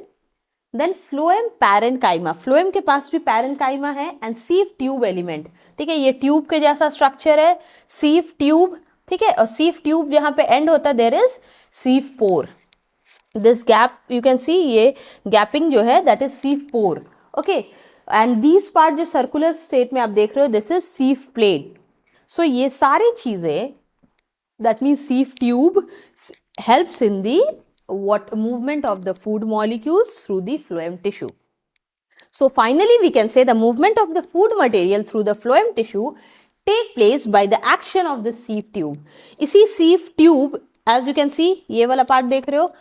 then phloem parenchyma, phloem के पास भी पैरेन्काइमा है, एंड सीफ ट्यूब एलिमेंट, ठीक है, ये ट्यूब के जैसा स्ट्रक्चर है, सीफ ट्यूब, ठीक है, और सीफ ट्यूब जहां पे एंड होता है there is sieve pore, this gap you can see, ये गैपिंग जो है that is sieve pore, okay. And these part जो सर्कुलर स्टेट में आप देख रहे हो this is sieve plate. So ये सारी चीजें, that means sieve tube helps in the movement of the food molecules through the phloem tissue. So finally we can say the movement of the food material through the phloem tissue take place by the action of the sieve tube. इसी sieve tube, as you can see, ये वाला पार्ट देख रहे हो,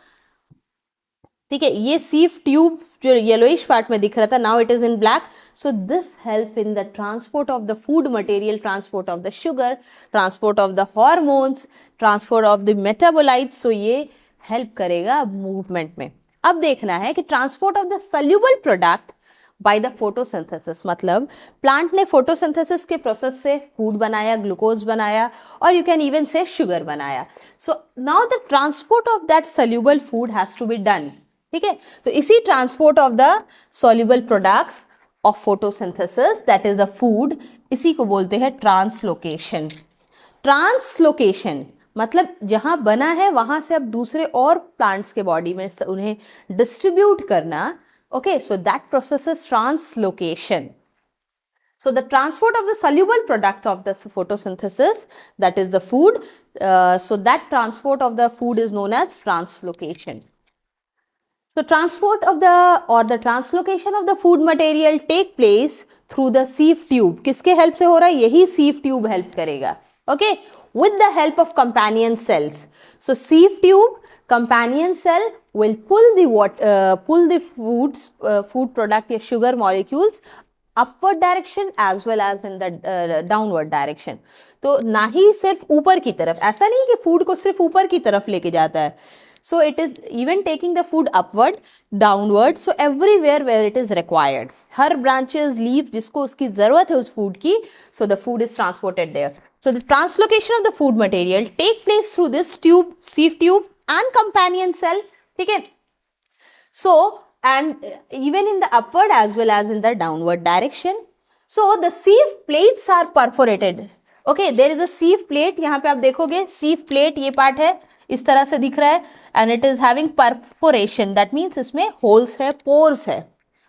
ठीक है, ये sieve tube जो येलोइश पार्ट में दिख रहा था, now it is in black. So this help in the transport of the food material, transport of the sugar, transport of the hormones, transport of the metabolites. So ये हेल्प करेगा मूवमेंट में। अब देखना है कि transport of the soluble product by the photosynthesis, मतलब प्लांट ने फोटोसिंथेसिस के प्रोसेस से फूड बनाया, ग्लूकोज बनाया, और you can even say sugar बनाया। So now the transport of that soluble food has to be done, ठीक है। तो इसी transport of the soluble products of photosynthesis, that is the food, इसी को बोलते हैं ट्रांसलोकेशन। ट्रांसलोकेशन मतलब जहां बना है वहां से अब दूसरे और प्लांट्स के बॉडी में उन्हें डिस्ट्रीब्यूट करना, okay, so that process is translocation. So the transport of the soluble product of the photosynthesis, that is the food, so that transport of the food is known as translocation. So transport of the or the translocation of the food material take place through the sieve tube. किसके help से हो रहा है? यही sieve tube help करेगा, okay, with the help of companion cells. So sieve tube, companion cell will pull the food product या sugar molecules upward direction as well as in the downward direction. तो ना ही सिर्फ ऊपर की तरफ, ऐसा नहीं कि फूड को सिर्फ ऊपर की तरफ लेके जाता है. So it is even taking the food upward, downward, so everywhere where it is required. Her branches, leaves जिसको उसकी जरूरत है उस food की, so the food is transported there. So the translocation of the food material take place through this tube, sieve tube and companion cell. ठीक है? So and even in the upward as well as in the downward direction. So the sieve plates are perforated. Okay, there is a sieve plate. यहाँ पे आप देखोगे sieve plate ये part है, इस तरह से दिख रहा है, and it is having perforation. That means इसमें holes है, pores है.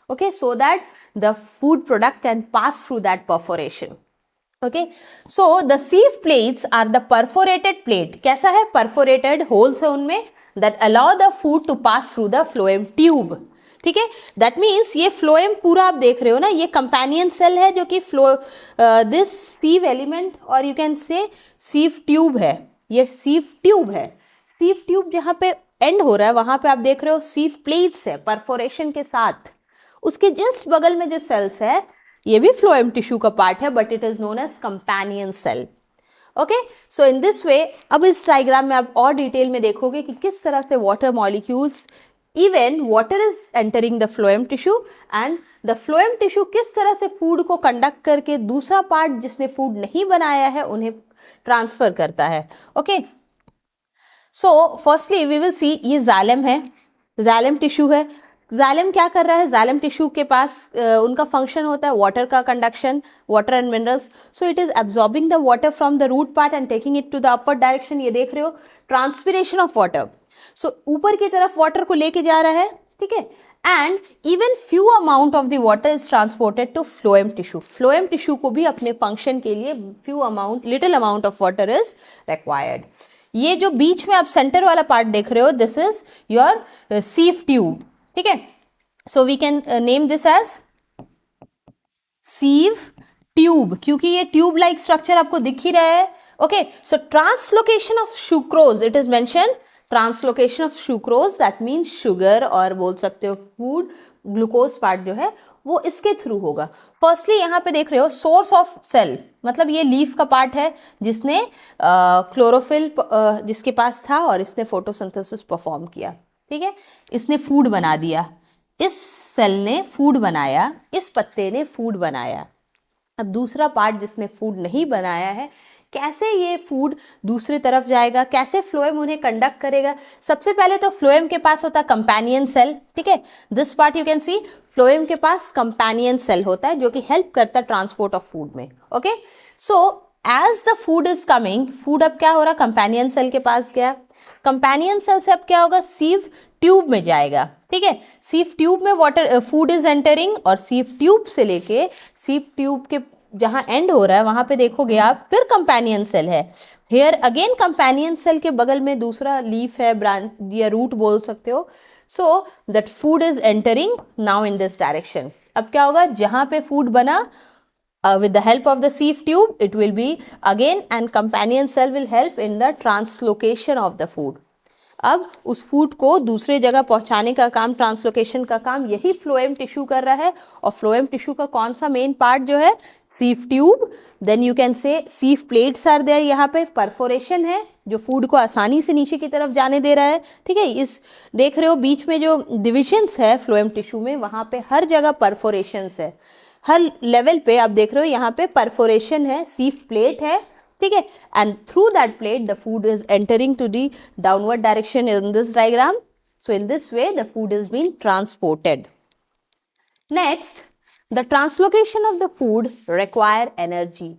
Okay, so that the food product can pass through that perforation. Okay, so the sieve plates are the perforated plate. कैसा है? Perforated holes है उनमें that allow the food to pass through the phloem tube. ठीक है, दैट मीन्स ये फ्लोएम पूरा आप देख रहे हो ना, ये कंपेनियन सेल है जो कि दिस सीव एलिमेंट और you can say sieve tube है, ये सीव ट्यूब है. सीव ट्यूब जहां पे एंड हो रहा है वहां पे आप देख रहे हो सीव प्लेट्स है परफोरेशन के साथ. उसके जस्ट बगल में जो सेल्स है ये भी फ्लोएम टिश्यू का पार्ट है, but it is known as companion cell. Okay, so in this way अब इस डायग्राम में आप और डिटेल में देखोगे कि किस तरह से water molecules, even water is entering the phloem tissue and the phloem tissue किस तरह से फूड को कंडक्ट करके दूसरा पार्ट जिसने फूड नहीं बनाया है उन्हें ट्रांसफर करता है. Okay, so firstly we will see, ये जाइलम है, जाइलम टिश्यू है. जाइलम क्या कर रहा है? जाइलम टिश्यू के पास उनका फंक्शन होता है वाटर का conduction, water and minerals. So it is absorbing the water from the root part and taking it to the upper direction. ये देख रहे हो ट्रांसपिरेशन ऑफ वाटर. सो ऊपर की तरफ वाटर को लेके जा रहा है, ठीक है, and even few amount of the water is transported to phloem tissue. Phloem tissue को भी अपने फंक्शन के लिए few amount, little amount of water is required. ये जो बीच में आप सेंटर वाला पार्ट देख रहे हो, this is your sieve tube. ठीक है, so we can name this as sieve tube, क्योंकि ये ट्यूब लाइक स्ट्रक्चर आपको दिख ही रहा है। Okay, so translocation of sucrose, it is mention translocation of sucrose, that means sugar, और बोल सकते हो फूड ग्लूकोज पार्ट जो है वो इसके थ्रू होगा। फर्स्टली यहाँ पे देख रहे हो सोर्स ऑफ सेल, मतलब ये लीफ का पार्ट है जिसने क्लोरोफिल जिसके पास था और इसने फोटोसिंथेसिस परफॉर्म किया, ठीक है, इसने फूड बना दिया, इस सेल ने फूड बनाया, इस पत्ते ने फूड बनाया। अब दूसरा पार्ट जिसने फूड नहीं बनाया है, कैसे ये फूड दूसरी तरफ जाएगा, कैसे फ्लोएम उन्हें कंडक्ट करेगा। सबसे पहले तो फ्लोएम के पास होता है कंपेनियन सेल, ठीक है, this part you can C, phloem के पास कंपेनियन सेल होता है जो कि हेल्प करता है ट्रांसपोर्ट ऑफ फूड में। Okay, so as the food is coming, food अब क्या हो रहा, कंपेनियन सेल के पास गया, कंपेनियन सेल से अब क्या होगा, सीव ट्यूब में जाएगा, ठीक है, सीव ट्यूब में वाटर फूड इज एंटरिंग, और सीव ट्यूब से लेके सीव ट्यूब के जहां एंड हो रहा है वहां पे देखोगे आप फिर कंपेनियन सेल है। हियर अगेन कंपेनियन सेल के बगल में दूसरा लीफ है, ब्रांच या रूट बोल सकते हो। So that food is entering now in this direction. अब क्या होगा, जहां पे फूड बना with the help of the sieve tube, it will be again, and companion cell will help in the translocation of the food. अब उस फूड को दूसरे जगह पहुंचाने का काम, ट्रांसलोकेशन का काम यही फ्लोएम टिश्यू कर रहा है। और फ्लोएम टिश्यू का कौन सा मेन पार्ट जो है, sieve tube, then you can say sieve plates are there, यहाँ पे परफोरेशन है जो फूड को आसानी से नीचे की तरफ जाने दे रहा है, ठीक है। इस देख रहे हो बीच में जो डिविजन्स है फ्लोएम टिश्यू में, वहां पे हर जगह परफोरेशंस है, हर लेवल पे आप देख रहे हो यहाँ पे परफोरेशन है, सीव प्लेट है, ठीक है, and through that plate the food is entering to the downward direction in this diagram. So in this way the food is been transported. Next, the translocation of the food require energy.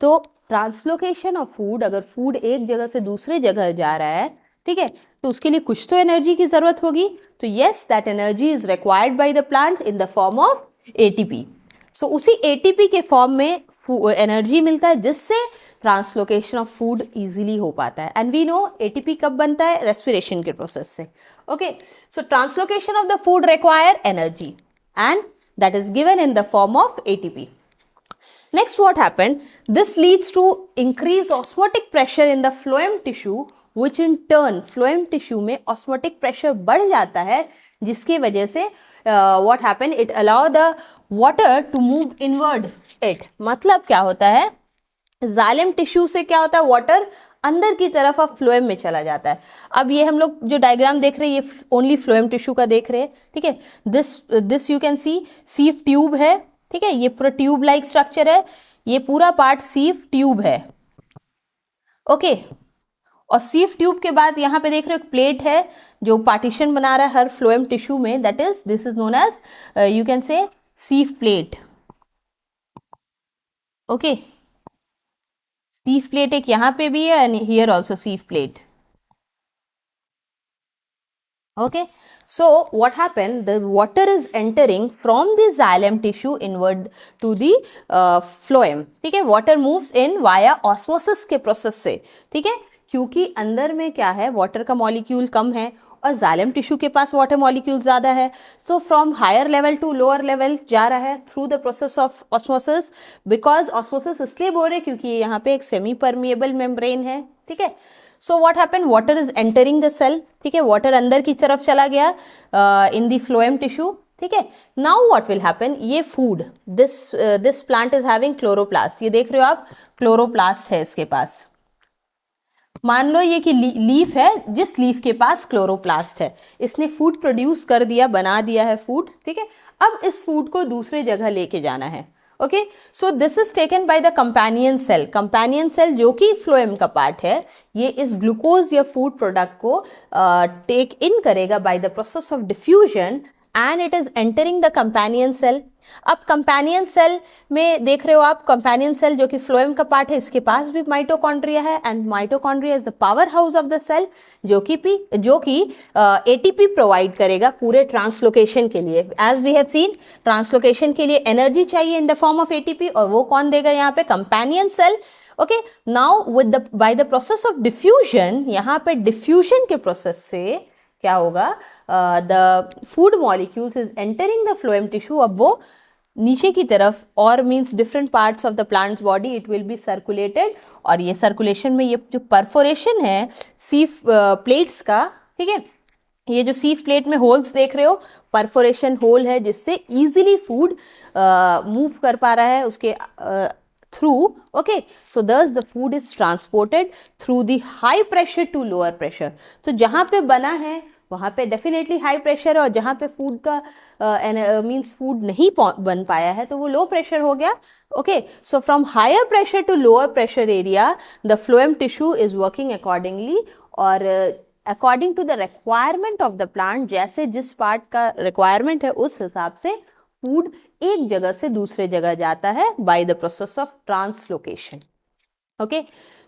तो ट्रांसलोकेशन ऑफ फूड, अगर फूड एक जगह से दूसरे जगह जा रहा है, ठीक है, तो उसके लिए कुछ तो एनर्जी की जरूरत होगी। तो yes, that energy is required by the plants in the form of ATP. So उसी एटीपी के फॉर्म में एनर्जी मिलता है जिससे ट्रांसलोकेशन ऑफ फूड इजीली हो पाता है। एंड वी नो एटीपी कब बनता है, रेस्पिरेशन के प्रोसेस से। Okay, so translocation of the food require energy and that is given in the form of ATP. Next what happened, this leads to increase osmotic pressure in the phloem tissue, which in turn phloem tissue में ऑस्मोटिक प्रेशर बढ़ जाता है, जिसकी वजह से what happened, it allow the water to move inward it। मतलब क्या होता है, जाइलम टिश्यू से क्या होता है, वाटर अंदर की तरफ अब फ्लोएम में चला जाता है। अब ये हम लोग जो डायग्राम देख रहे हैं ये ओनली फ्लोएम टिश्यू का देख रहे हैं, ठीक है। This you can C sieve tube है, ठीक है, ये पूरा ट्यूब लाइक स्ट्रक्चर है, ये पूरा पार्ट सीव ट्यूब है। ओके, और सीव ट्यूब के बाद यहाँ पे देख रहे हो एक प्लेट है जो पार्टीशन बना रहा है हर फ्लोएम टिश्यू में, that is this is known as you can say sieve plate. Okay, sieve plate एक यहाँ पे भी है and here also sieve plate. Okay, so what happened, the water is entering from the xylem tissue inward to the phloem, ठीक है, water moves in via osmosis के प्रोसेस से, ठीक है, क्योंकि अंदर में क्या है, वाटर का मॉलिक्यूल कम है और जाइलम टिश्यू के पास वाटर मॉलिक्यूल ज्यादा है। So from higher level to lower level जा रहा है through the process of osmosis. Because osmosis इसलिए बोल रहे क्योंकि यहाँ पे एक सेमी परमिएबल मेम्ब्रेन है, ठीक है। So what happened, water is entering the cell, ठीक है, वाटर अंदर की तरफ चला गया इन द फ्लोएम टिश्यू, ठीक है। नाउ व्हाट विल हैपन, ये food, this plant is having chloroplast, ये देख रहे हो आप क्लोरोप्लास्ट है इसके पास। मान लो ये कि लीफ है, जिस लीफ के पास क्लोरोप्लास्ट है, इसने फूड प्रोड्यूस कर दिया, बना दिया है फूड, ठीक है। अब इस फूड को दूसरे जगह लेके जाना है। Okay, so this is taken by the companion cell. Companion cell जो कि फ्लोएम का पार्ट है, ये इस ग्लूकोज या फूड प्रोडक्ट को टेक इन करेगा by the process of diffusion and it is entering the companion cell. अब कंपेनियन सेल में देख रहे हो आप, कंपेनियन सेल जो कि फ्लोएम का पार्ट है, इसके पास भी माइटोकॉन्ड्रिया है and mitochondria is the power house of the cell, जो कि एटीपी प्रोवाइड करेगा पूरे ट्रांसलोकेशन के लिए। As we have seen, translocation के लिए एनर्जी चाहिए in the form of ATP, और वो कौन देगा यहाँ पे, companion cell. Okay, now with the by the process of diffusion, यहाँ पे डिफ्यूजन के प्रोसेस से क्या होगा, the food molecules is entering the phloem tissue, अब वो नीचे की तरफ, और means different parts of the plants body it will B circulated, और ये सर्कुलेशन में ये जो परफोरेशन है सीफ प्लेट्स का, ठीक है, ये जो सीफ प्लेट में होल्स देख रहे हो, परफोरेशन होल है जिससे इजीली फूड मूव कर पा रहा है उसके through. Okay, so this the food is transported through the high pressure to lower pressure. तो जहाँ पे बना है वहाँ पे डेफिनेटली हाई प्रेशर है, और जहाँ पे फूड का मीन्स फूड नहीं बन पाया है तो वो लो प्रेशर हो गया. Okay, so from higher pressure to lower pressure area the phloem tissue is working accordingly, और according to the requirement of the plant, जैसे जिस पार्ट का रिक्वायरमेंट है उस हिसाब से फूड एक जगह से दूसरे जगह जाता है by the process of translocation. Okay,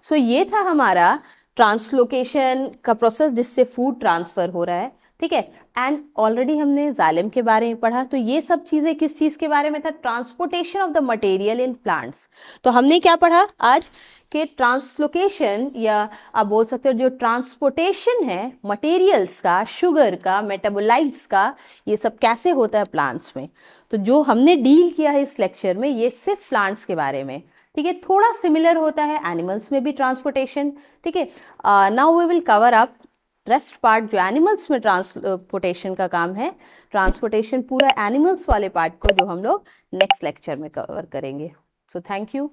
so ये था हमारा ट्रांसलोकेशन का प्रोसेस जिससे फूड ट्रांसफर हो रहा है. ठीक है, एंड ऑलरेडी हमने जाइलम के बारे में पढ़ा. तो ये सब चीजें किस चीज के बारे में था? Transportation of the material in plants. तो हमने क्या पढ़ा आज कि ट्रांसलोकेशन, या आप बोल सकते हो जो ट्रांसपोर्टेशन है मटेरियल्स का, शुगर का, मेटाबोलाइट्स का, ये सब कैसे होता है प्लांट्स में. तो जो हमने डील किया है इस लेक्चर में ये सिर्फ प्लांट्स के बारे में. ठीक है, थोड़ा सिमिलर होता है एनिमल्स में भी ट्रांसपोर्टेशन. ठीक है, now we will cover up rest part जो एनिमल्स में ट्रांसपोर्टेशन का काम है. ट्रांसपोर्टेशन पूरा एनिमल्स वाले पार्ट को जो हम लोग नेक्स्ट लेक्चर में कवर करेंगे. So thank you.